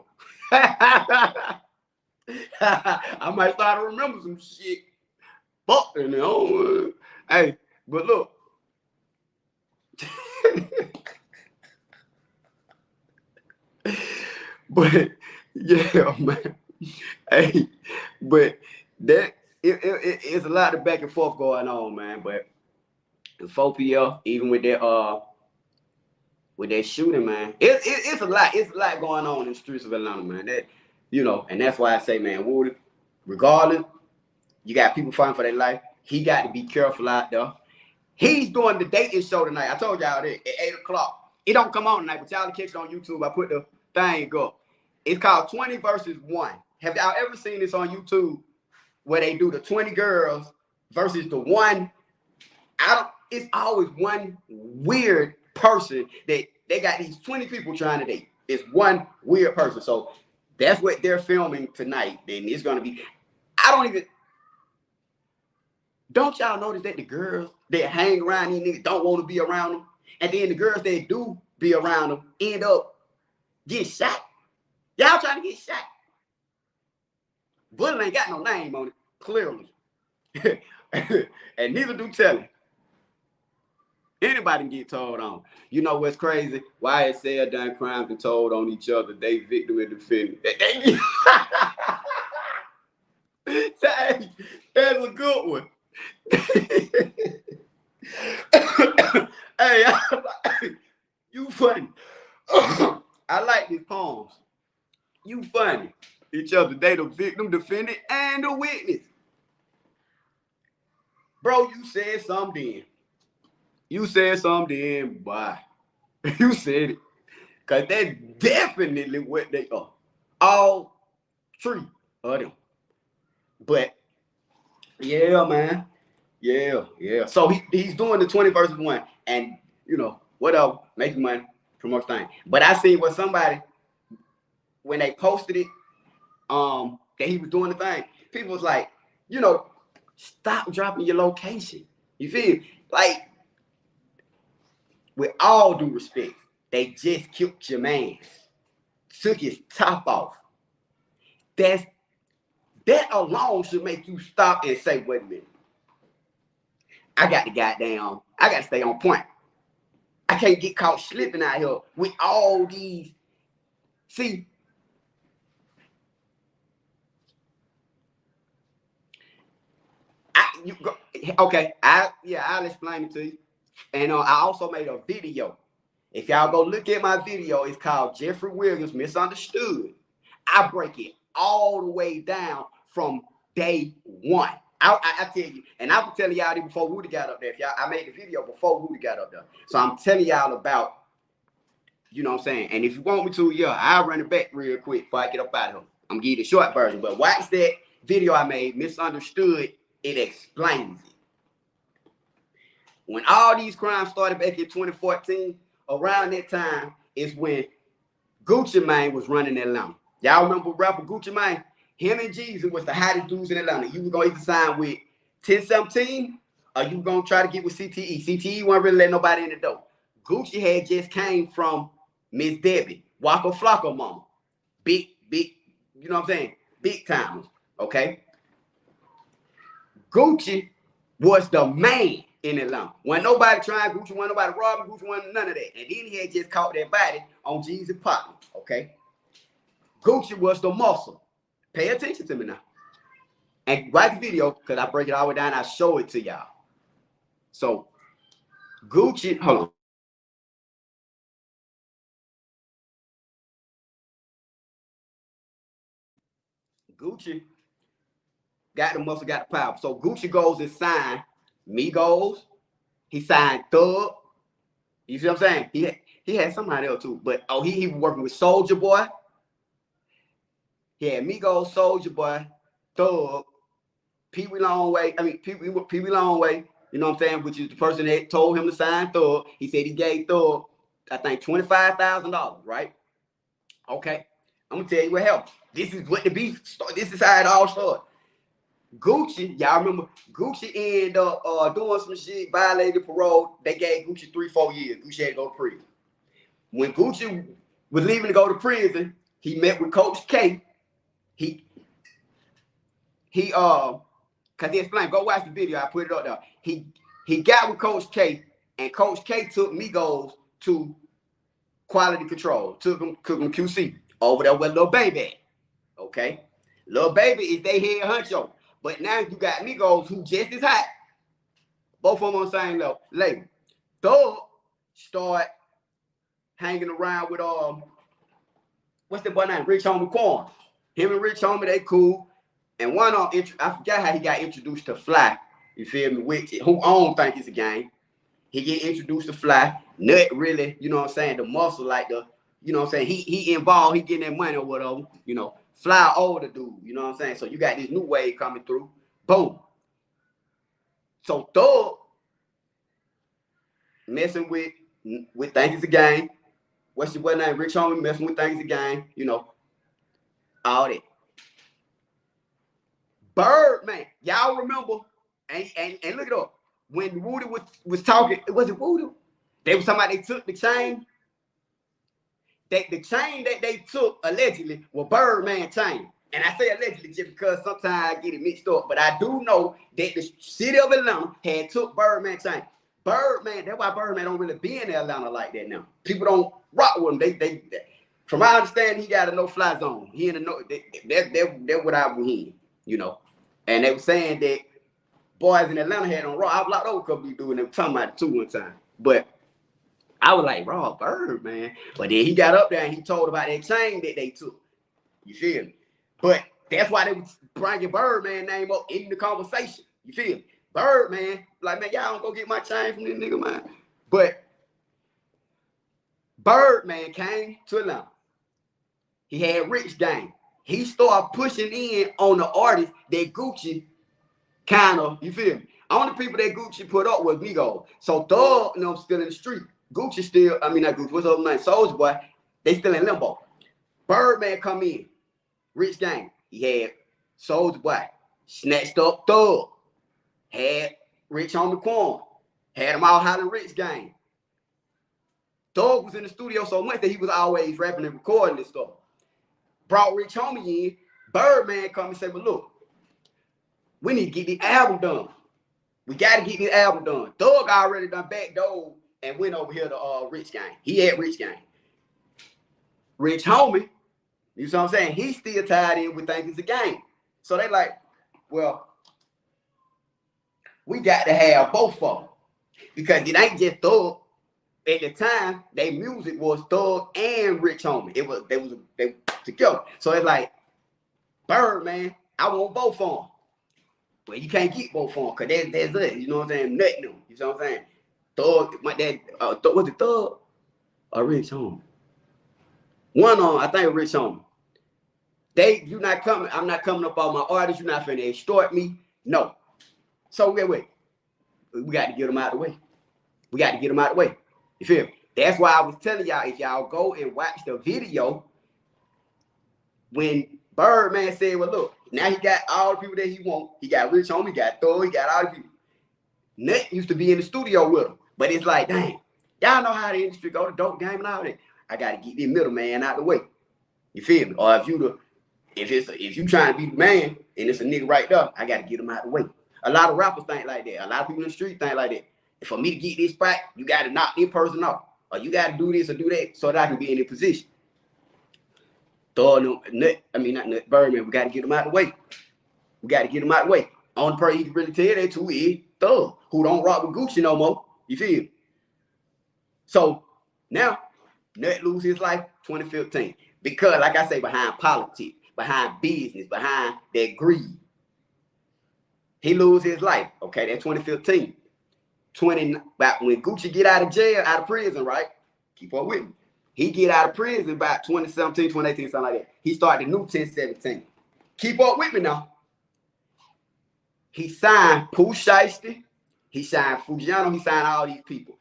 I might start to remember some shit. Fuck, you know. Hey, but look. But yeah, man. Hey, but that it's a lot of back and forth going on, man. But the 4PL, even with that shooting, man, it's a lot. It's a lot going on in the streets of Atlanta, man. That, you know, and that's why I say, man, Woody, regardless, you got people fighting for their life. He got to be careful out there. He's doing the dating show tonight. I told y'all that at 8 o'clock. It don't come on tonight, but y'all can catch it on YouTube. I put the thing up. It's called 20 versus 1. Have y'all ever seen this on YouTube where they do the 20 girls versus the one? It's always one weird person that they got these 20 people trying to date. It's one weird person. So that's what they're filming tonight. Then it's gonna be. Don't y'all notice that the girls that hang around these niggas don't want to be around them, and then the girls that do be around them end up getting shot? Y'all trying to get shot. Bullet ain't got no name on it, clearly. And neither do Telly. Anybody can get told on. You know what's crazy? YSL done crimes and told on each other. They victim and defendant. That's a good one. Hey, you funny. I like these poems. You funny. Each other. They the victim, defendant, and the witness. Bro, you said something then. You said something then, boy. You said it. Because that's definitely what they are. All three of them. But, yeah, man. Yeah. So he's doing the 20 versus 1. And, you know, whatever. Making money. Promote thing. But I see what somebody, when they posted it, that he was doing the thing, people was like, you know, stop dropping your location. You feel me? Like, with all due respect, they just killed your man, took his top off. That alone should make you stop and say, wait a minute. I got to stay on point. I can't get caught slipping out here with all these. See, I'll explain it to you. And I also made a video. If y'all go look at my video, it's called Jeffrey Williams Misunderstood. I break it all the way down from day one. I tell you, and I was telling y'all this before Woody got up there. I made the video before Woody got up there. So I'm telling y'all about, you know what I'm saying? And if you want me to, yeah, I'll run it back real quick before I get up out of here. I'm gonna give you the short version. But watch that video I made, Misunderstood. It explains it. When all these crimes started back in 2014, around that time is when Gucci Mane was running Atlanta. Y'all remember rapper Gucci Mane? Him and Jeezy was the hottest dudes in Atlanta. You were going to either sign with 1017 or you were going to try to get with CTE. CTE wasn't really letting nobody in the door. Gucci had just came from Miss Debbie, Waka Flocka mama. Big, you know what I'm saying? Big timers, okay? Gucci was the man in Atlanta. When nobody trying Gucci, when nobody robbing Gucci, when none of that. And then he had just caught that body on Jeezy partner, okay? Gucci was the muscle. Pay attention to me now. And watch the video, because I break it all the way down, I show it to y'all. So, Gucci, hold on. Gucci got the muscle, got the power. So, Gucci goes and sign Migos. He signed Thug. You see what I'm saying? He had somebody else too. But, he was working with Soulja Boy. He had Migos, Soulja Boy, Thug, Pee Wee Longway. I mean, Pee Wee Longway. You know what I'm saying? Which is the person that told him to sign Thug. He said he gave Thug, I think, $25,000. Right? Okay. I'm gonna tell you what happened. This is what the beef started. This is how it all started. Gucci, y'all remember Gucci ended up doing some shit, violated parole. They gave Gucci 3-4 years. Gucci had to go to prison. When Gucci was leaving to go to prison, he met with Coach K. He cause he explained, go watch the video, I put it up there. He got with Coach K, and Coach K took Migos to quality control, took them QC over there with Lil Baby at. Okay? Lil Baby is they head honcho. But now you got Migos who just as hot. Both of them on the same label. Thug start hanging around with what's the boy name? Rich Homie Quan. Him and Rich Homie, they cool. And one on I forgot how he got introduced to Fly. You feel me? Which who I don't think it's a game. He get introduced to Fly. Nut really, you know what I'm saying, the muscle like the, you know what I'm saying, he involved, he getting that money or whatever, you know. Fly older dude, you know what I'm saying? So you got this new wave coming through. Boom. So Thug messing with things is a game. What's your name? Rich Homie messing with things is a game, you know. All that. Birdman, y'all remember, and look it up. When Woody was talking, was it Woody? They was talking about they took the chain. The chain that they took allegedly was Birdman chain. And I say allegedly just because sometimes I get it mixed up. But I do know that the city of Atlanta had took Birdman chain. Birdman, that's why Birdman don't really be in Atlanta like that now. People don't rock with him. They from my understanding, he got a no-fly zone. He in a no. That's what I was hearing, you know. And they were saying that boys in Atlanta had on Raw. I was like, oh, could be doing them talking about it too one time. But I was like, Raw Bird, man. But then he got up there and he told about that chain that they took. You feel me? But that's why they was bringing Birdman name up in the conversation. You feel me? Birdman, like, man, y'all don't go get my chain from this nigga, man. But Birdman came to Atlanta. He had Rich Gang. He started pushing in on the artists that Gucci kind of, you feel me? Only people that Gucci put up was Migos. So Thug, you know, still in the street. Gucci still, I mean, not Gucci, what's up name? Soulja Boy, they still in limbo. Birdman come in. Rich Gang. He had Soulja Boy. Snatched up Thug. Had Rich on the Quan. Had them all hollering Rich Gang. Thug was in the studio so much that he was always rapping and recording this stuff. Brought Rich Homie in. Birdman come and say, well, look, we need to get this album done. We got to get this album done. Thug already done backdoor and went over here to Rich Gang. He had Rich Gang. Rich Homie, you know what I'm saying? He's still tied in with Think It's a Game. So they like, well, we got to have both of them. Because it ain't just Thug. At the time, their music was Thug and Rich Homie. They together. So it's like, Birdman, I want both of them. Well, you can't get both of them because that's it. You know what I'm saying? Nothing new. You know what I'm saying? Thug, my dad, was it Thug or Rich Homie? One on, I think Rich Homie. You not coming, I'm not coming up on my artists. You're not finna extort me. No. So wait. We got to get them out of the way. We got to get them out of the way. You feel me? That's why I was telling y'all, if y'all go and watch the video, when Birdman said, well, look, now he got all the people that he want. He got Rich Homie, he got Thug, he got all the people. Nut used to be in the studio with him. But it's like, dang, y'all know how the industry go, the dope game and all that. I got to get this middleman out the way. You feel me? Or if you trying to be the man and it's a nigga right there, I got to get him out the way. A lot of rappers think like that. A lot of people in the street think like that. For me to get this spot, you got to knock this person off. Or you got to do this or do that so that I can be in a position. Birdman, we got to get him out of the way. We got to get him out of the way. Only person you can really tell that to is Thug, who don't rock with Gucci no more. You feel? So now, Nut lose his life 2015. Because, like I say, behind politics, behind business, behind that greed. He lose his life. Okay, that's 2015. About when Gucci get out of jail, out of prison, right? Keep on with me. He get out of prison about 2017, 2018, something like that. He started the new 1017. Keep up with me now. He signed Pooh Shiesty. He signed Fujiano. He signed all these people.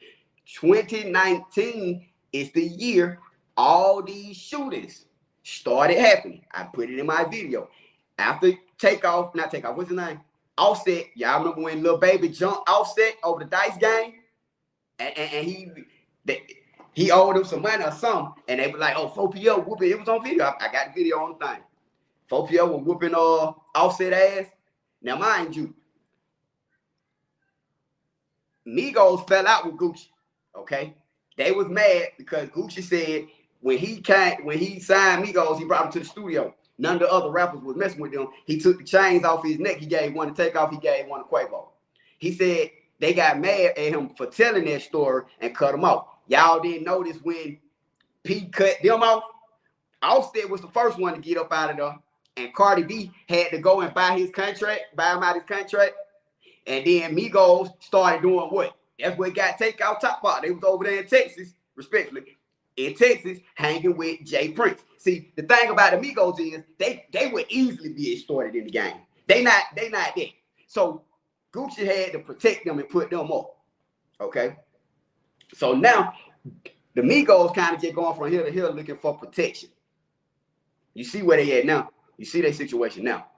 2019 is the year all these shootings started happening. I put it in my video. After Takeoff, not Takeoff, what's his name? Offset. Y'all remember when Lil Baby jumped Offset over the dice game? And he owed him some money or something. And they were like, oh, 4PL whooping. It was on video. I got the video on the thing. 4PL was whooping Offset ass. Now, mind you, Migos fell out with Gucci. Okay, they was mad because Gucci said when he signed Migos, he brought him to the studio. None of the other rappers was messing with them. He took the chains off his neck. He gave one to Takeoff. He gave one to Quavo. He said they got mad at him for telling that story and cut him off. Y'all didn't notice when P cut them off? Offset was the first one to get up out of there, and Cardi B had to go and buy him out his contract. And then Migos started doing what? That's what got Takeoff top part. They was over there in Texas, respectfully, in Texas, hanging with Jay Prince. See, the thing about the Migos is they would easily be extorted in the game. They not there. So Gucci had to protect them and put them up. Okay. So now the Migos kind of get going from here to here looking for protection. You see where they at now. You see their situation now.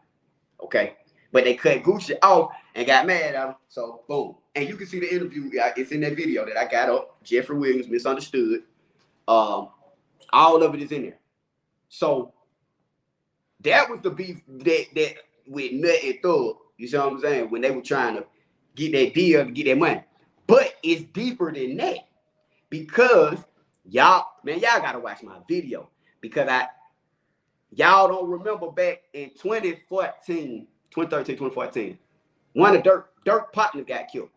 Okay. But they cut Gucci off and got mad at him. So, boom. And you can see the interview. It's in that video that I got up. Jeffrey Williams, Misunderstood. All of it is in there. So, that was the beef that with Nut and Thug. You see what I'm saying? When they were trying to get that deal to get that money. But it's deeper than that. Because y'all got to watch my video. Because y'all don't remember back in 2013, 2014, one of Dirk partners got killed.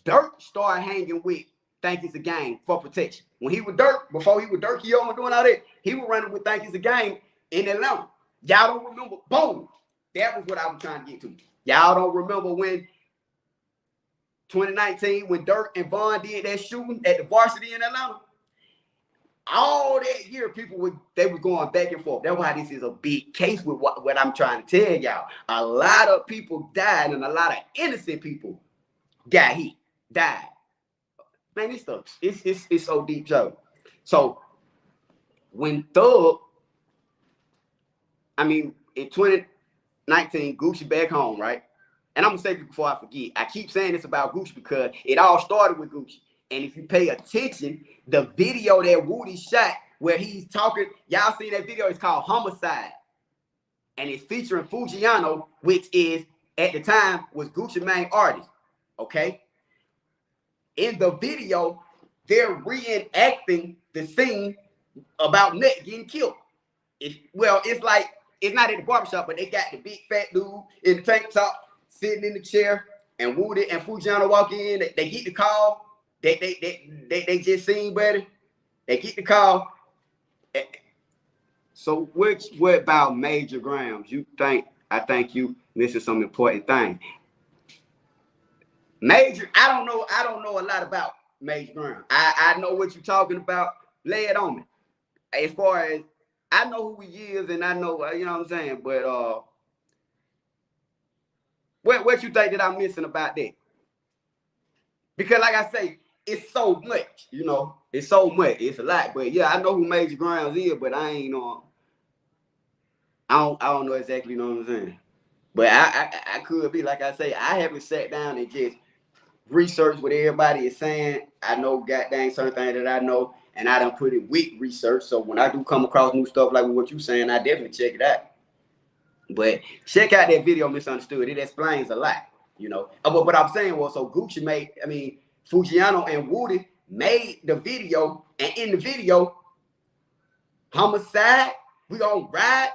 Dirk started hanging with Think It's a Game for protection. When he was Dirk, before he was Dirk, he was doing all that, he was running with Think It's a Game in Atlanta. Y'all don't remember? Boom. That was what I was trying to get to. Y'all don't remember when 2019, when Dirk and Vaughn did that shooting at the Varsity in Atlanta? All that year, people were going back and forth. That's why this is a big case with what I'm trying to tell y'all. A lot of people died, and a lot of innocent people died. Man, this stuff, it's so deep, Joe. So when Thug, in 2019, Gucci back home, right? And I'm gonna say this before I forget. I keep saying this about Gucci because it all started with Gucci. And if you pay attention, the video that Woody shot where he's talking, y'all see that video, it's called Homicide. And it's featuring Fujiano, which is, at the time, was Gucci's main artist. Okay? In the video, they're reenacting the scene about Nut getting killed. It's not at the barbershop, but they got the big fat dude in the tank top sitting in the chair, and Woody and Fujiano walk in. They get the call. They just seen better. They get the call. So what about Major Grams? I think you missing some important things. Major, I don't know a lot about Major Grams. I know what you're talking about. Lay it on me. As far as I know who he is, and I know, you know what I'm saying, but what you think that I'm missing about that? Because like I say, it's so much, it's so much. It's a lot. But yeah, I know who Major Grams is, but I ain't know. I don't know exactly, you know what I'm saying. But I could be, like I say, I haven't sat down and just researched what everybody is saying. I know goddamn certain things that I know, and I done put it with research. So when I do come across new stuff like what you're saying, I definitely check it out. But check out that video, Misunderstood. It explains a lot, But what I'm saying was, so Gucci Fujiano and Woody made the video, and in the video, Homicide, we gonna ride,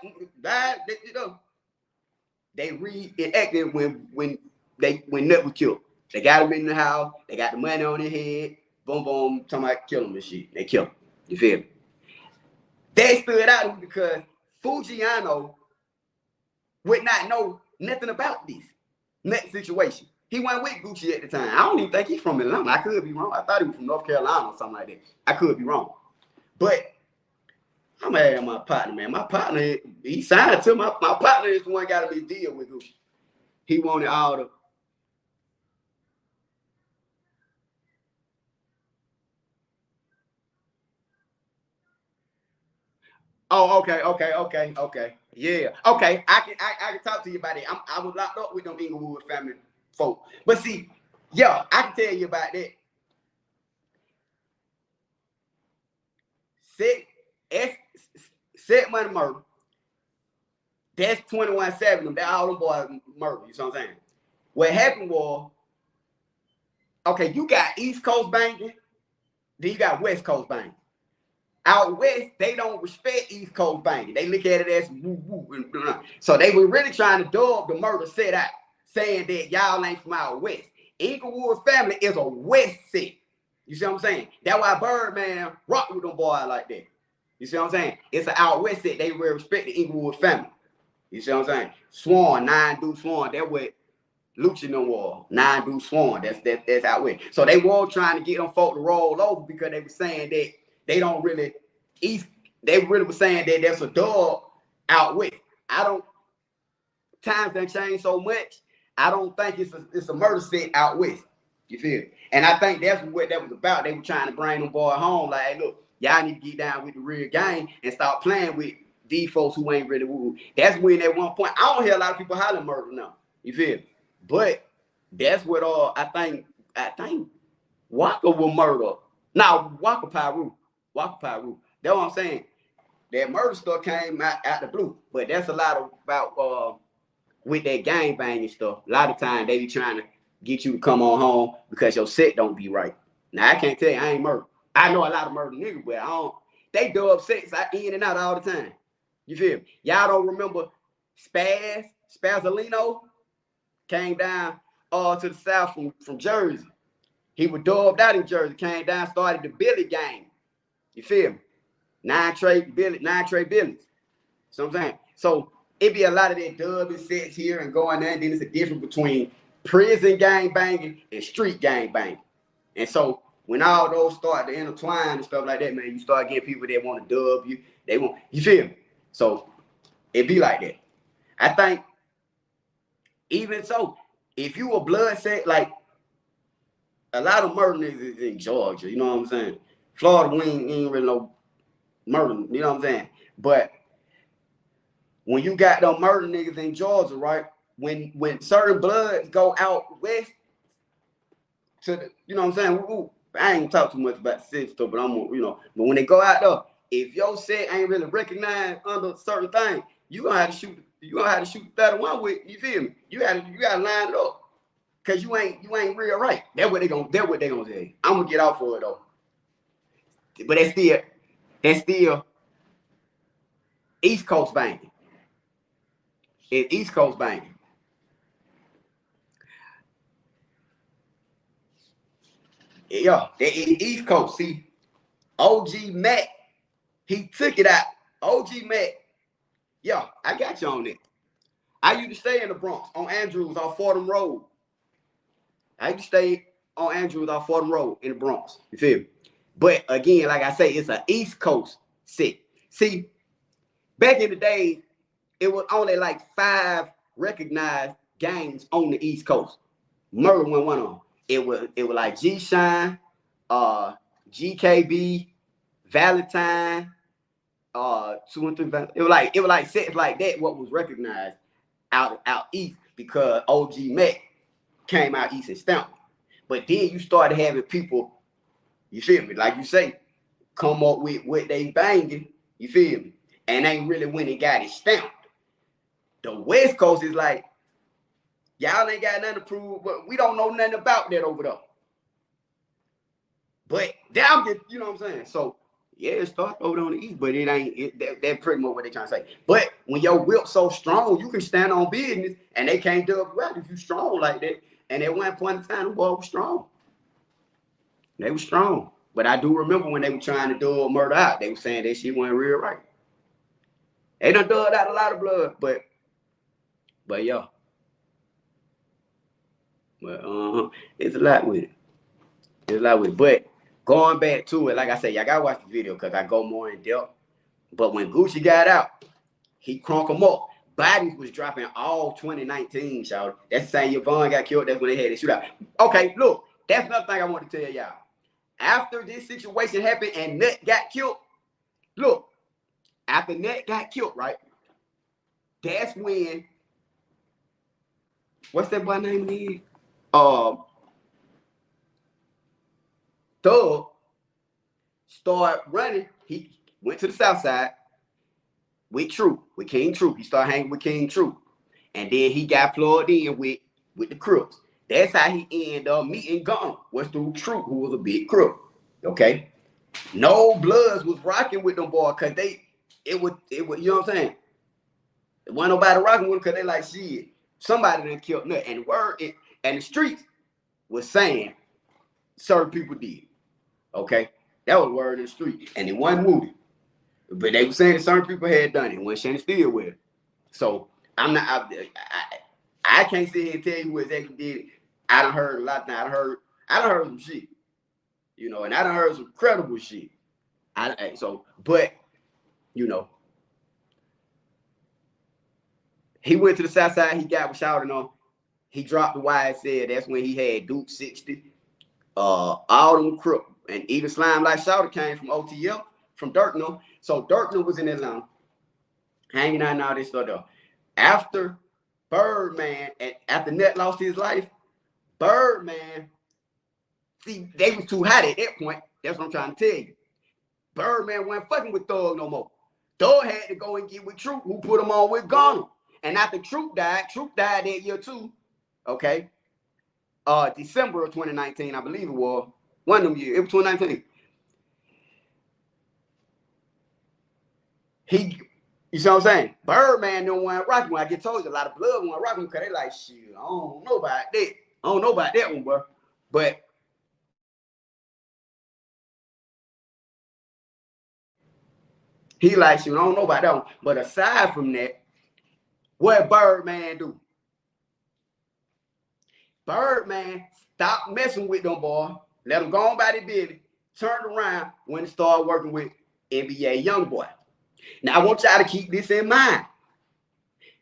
They reenacted when Nut was killed. They got him in the house, they got the money on their head, boom, boom, talking about kill him and shit. They killed him. You feel me? They stood out because Fujiano would not know nothing about this Nut situation. He went with Gucci at the time. I don't even think he's from Atlanta. I could be wrong. I thought he was from North Carolina or something like that. I could be wrong. But I'm mad at my partner, man. My partner, he signed to my partner is the one got a big deal with Gucci. He wanted all the Oh, okay. Yeah. Okay. I can talk to you about it. I was locked up with them Inglewood family folk. But see, yeah, I can tell you about that. Set S set money murder. That's 21-7. That all them boys murder. You see what I'm saying? What happened was, okay, you got East Coast banging, then you got West Coast banging. Out west, they don't respect East Coast banging. They look at it as woo woo. So they were really trying to dub the murder set out, saying that y'all ain't from out west. Inglewood family is a west set. You see what I'm saying? That's why Birdman rock with them boys like that. You see what I'm saying? It's an out west set. They will respect the Inglewood family. You see what I'm saying? Swan, 9 Dude Swan. That's what Lucci no war. 9 Dude Swan. That's out west. So they were trying to get them folk to roll over because they were saying that they don't really East. They really were saying that there's a dog out west. I don't. Times done changed so much. I don't think it's a murder set out west. You feel? And I think that's what that was about. They were trying to bring them boy home. Like, hey, look, y'all need to get down with the real game and start playing with these folks who ain't really woo. That's when at one point I don't hear a lot of people hollering murder now. You feel? But that's what I think Walker will murder. Now Walker Pyru. That's what I'm saying. That murder stuff came out the blue. But that's a lot about with that gang banging stuff. A lot of times they be trying to get you to come on home because your set don't be right. Now I can't tell you I ain't murder. I know a lot of murder niggas, but I don't. They dub sets in and out all the time. You feel me? Y'all don't remember Spazzolino came down to the south from Jersey. He was dubbed out in Jersey, came down, started the Billy gang. You feel me? 9 Trey Billies. So I'm saying. So it be a lot of that dubbing sets here and going there, and then it's a difference between prison gang banging and street gang banging. And so when all those start to intertwine and stuff like that, man, you start getting people that want to dub you. They want, you feel me? So it be like that. I think even so, if you a blood set, like a lot of murder niggas is in Georgia, you know what I'm saying? Florida, we ain't really no murder, you know what I'm saying? But when you got them murder niggas in Georgia, right? When certain bloods go out west to the, you know what I'm saying? I ain't talk too much about the city stuff, but but when they go out there, if your set ain't really recognized under certain things, you gonna have to shoot the 31 with, you feel me? You gotta line it up. Cause you ain't real right. That's what they gonna say. I'm gonna get out for it though. But that's still East Coast banging. It's East Coast banging. Yeah, East Coast. See, OG Mac, he took it out. OG Mac, yeah, I got you on it. I used to stay in the Bronx on Andrews off Fordham Road. I used to stay on Andrews off Fordham Road in the Bronx. You feel me? But again, like I say, it's an East Coast set. See, back in the day, it was only like 5 recognized gangs on the East Coast. Murder went one on. It was like G Shine, GKB, Valentine, 2 and 3. It was like sets like that. What was recognized out east because OG Mac came out east and stamped. But then you started having people, you feel me? Like you say, come up with what they banging. You feel me? And ain't really when it got it stamped. The West Coast is like, y'all ain't got nothing to prove, but we don't know nothing about that over there. But damn it, you know what I'm saying? So yeah, it starts over on the east, but it ain't that's pretty much what they trying to say. But when your whip so strong, you can stand on business and they can't do it well if you strong like that. And at one point in time, the boy was strong. They were strong. But I do remember when they were trying to do a murder out, they were saying that shit wasn't real right. They done dug out a lot of blood, but yeah. But it's a lot with it. But going back to it, like I said, y'all gotta watch the video because I go more in depth. But when Gucci got out, he crunk them up. Bodies was dropping all 2019, y'all. That's the same year Vaughn got killed. That's when they had the shootout. Okay, look, that's another thing I want to tell y'all. After this situation happened and Nut got killed, look, After Ned got killed, right? That's when, what's that boy name again? Thug started running. He went to the south side with Troop, with King Troop. He started hanging with King Troop. And then he got plugged in with the Crips. That's how he ended up meeting Gunner, was through Troop, who was a big Crip. Okay? No Bloods was rocking with them boys because it would, you know what I'm saying? There wasn't nobody rocking with them because they like, shit, somebody done killed Nut. And the word, and the streets was saying certain people did. Okay? That was word in the street. And it wasn't Woody. But they were saying that certain people had done it when Shannon still with it. So I'm not, I can't sit here and tell you who exactly did it. I done heard a lot now. I done heard some shit. You know, and I done heard some credible shit. But, you know, he went to the south side, he got with shouting on. He dropped the YSL. That's when he had Duke 60, all them crook, and even Slime Like Shouter came from OTL, from Dirknell. So Dirknell was in Atlanta, hanging out and all this stuff though. After Birdman, and after Nut lost his life, Birdman, see, they was too hot at that point. That's what I'm trying to tell you. Birdman wasn't fucking with Thug no more. Thug had to go and get with Troop, who put him on with Gunner. And after Troop died that year too. Okay. December of 2019, I believe it was. One of them years. It was 2019. You see what I'm saying? Birdman don't want to rock when I get told you a lot of blood want to rock because they like, shit, I don't know about that. I don't know about that one, bro. But he like, shit, I don't know about that one. But aside from that, what Birdman do? Birdman stopped messing with them boys, let them go on by the business, turned around when he started working with NBA Youngboy. Now, I want y'all to keep this in mind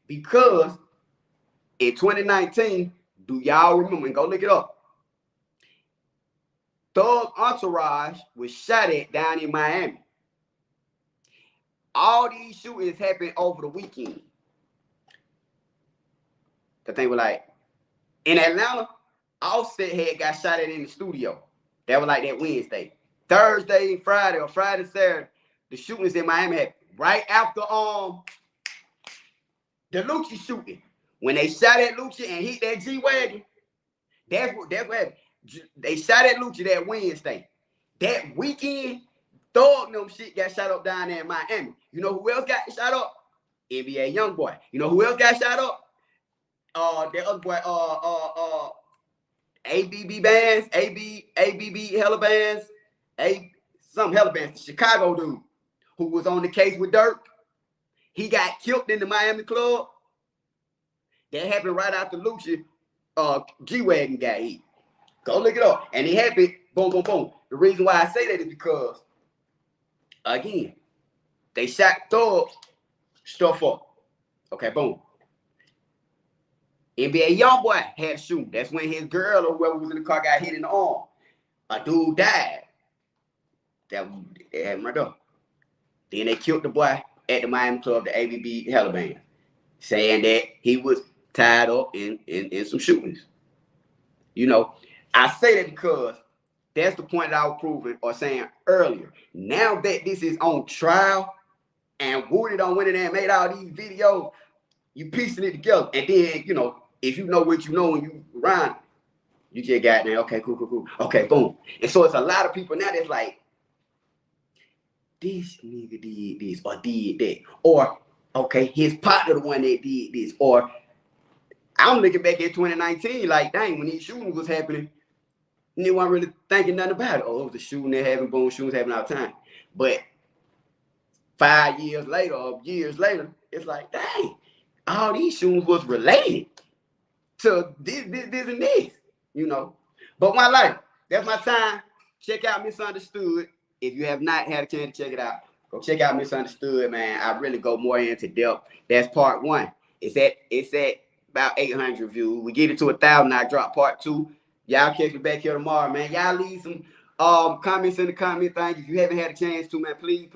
because in 2019, do y'all remember, and go look it up, Thug Entourage was shot at down in Miami. All these shootings happened over the weekend. The thing was like, in Atlanta, Offset had got shot at in the studio. That was like that Wednesday. Thursday, Friday, or Friday, Saturday, the shootings in Miami happened. Right after the Lucci shooting. When they shot at Lucci and hit that G-Wagon, that's what happened. They shot at Lucci that Wednesday. That weekend, Thug them shit got shot up down there in Miami. You know who else got shot up? NBA Youngboy. You know who else got shot up? That other boy, ABB bands, ABB hella bands, some hella bands, the Chicago dude who was on the case with Dirk. He got killed in the Miami club. That happened right after Lucci G-Wagon got hit. Go look it up. And it happened, boom, boom, boom. The reason why I say that is because, again, they shot Thug stuff up. Okay, boom. NBA Youngboy had a shooting. That's when his girl or whoever was in the car got hit in the arm. A dude died. That happened right there. Then they killed the boy at the Miami club, the ABB hella band, saying that he was tied up in some shootings. You know, I say that because that's the point that I was proving or saying earlier. Now that this is on trial and Woody done went in there and made all these videos, you piecing it together. And then, you know, if you know what you know when you around, you just got there, okay, cool. Okay, boom. And so it's a lot of people now that's like, this nigga did this or did that. Or, okay, his partner the one that did this. Or, I'm looking back at 2019 like, dang, when these shootings was happening, they weren't really thinking nothing about it. Oh, it was a shooting that happened, boom, shootings happening all the time. But 5 years later or years later, it's like, dang, all these shootings was related to this and this, you know. But my life, that's my time. Check out Misunderstood. If you have not had a chance to check it out, go check out Misunderstood, man. I really go more into depth. That's part one. It's at about 800 views. We get it to 1,000. I drop part two. Y'all catch me back here tomorrow, man. Y'all leave some comments in the comment thing. If you haven't had a chance to, man, please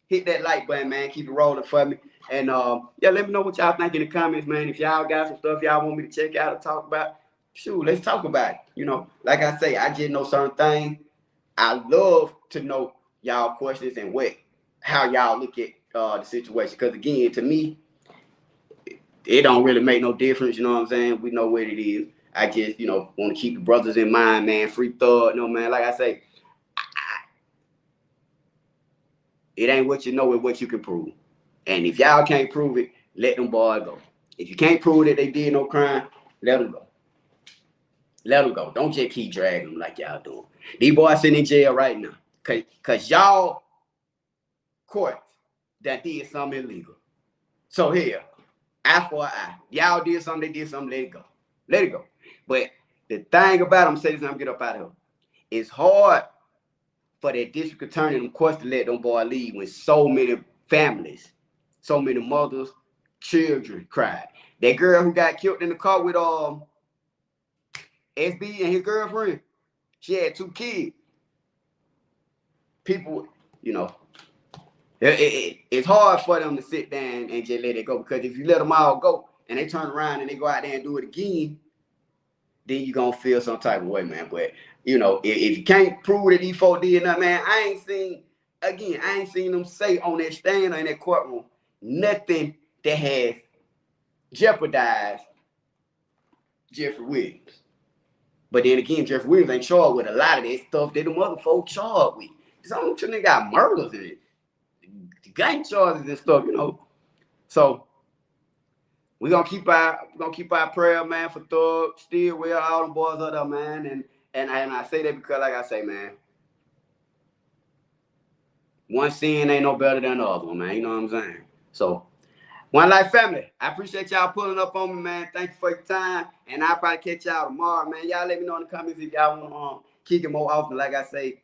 hit that like button, man. Keep it rolling for me. And yeah, let me know what y'all think in the comments, man. If y'all got some stuff y'all want me to check out or talk about, shoot, let's talk about it. You know, like I say, I just know certain things. I love to know y'all questions and how y'all look at the situation. Because again, to me, it don't really make no difference. You know what I'm saying? We know what it is. I just, want to keep the brothers in mind, man. Free thug, man. Like I say, it ain't what you know, it's what you can prove. And if y'all can't prove it, let them boys go. If you can't prove that they did no crime, let them go. Let them go. Don't just keep dragging them like y'all doing. These boys sitting in jail right now. Because y'all courts that did something illegal. So here, eye for an eye. Y'all did something, they did something, let it go. Let it go. But the thing about them, say this, I'm get up out of here. It's hard for that district attorney and them courts to let them boys leave when so many families, so many mothers, children cried. That girl who got killed in the car with SB and his girlfriend, she had 2 kids. People, it's hard for them to sit down and just let it go, because if you let them all go and they turn around and they go out there and do it again, then you're going to feel some type of way, man. But, if you can't prove that these folks did nothing, man, I ain't seen them say on that stand or in that courtroom nothing that has jeopardized Jeffrey Williams. But then again, Jeffrey Williams ain't charged with a lot of that stuff that the other folks charged with. Some of them got murders in it, gang charges and stuff, So we're gonna keep our prayer, man, for Thug, still with all them boys up there, man. And I say that because, like I say, man, one sin ain't no better than the other one, man. You know what I'm saying? So, One Life family, I appreciate y'all pulling up on me, man. Thank you for your time. And I'll probably catch y'all tomorrow, man. Y'all let me know in the comments if y'all want to kick it more often. Like I say,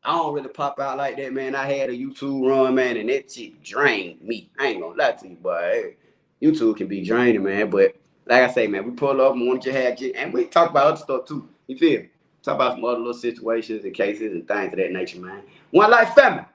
I don't really pop out like that, man. I had a YouTube run, man, and that shit drained me. I ain't gonna lie to you, but hey, YouTube can be draining, man. But like I say, man, we pull up and want you to have, and we talk about other stuff too. You feel me? Talk about some other little situations and cases and things of that nature, man. One Life family.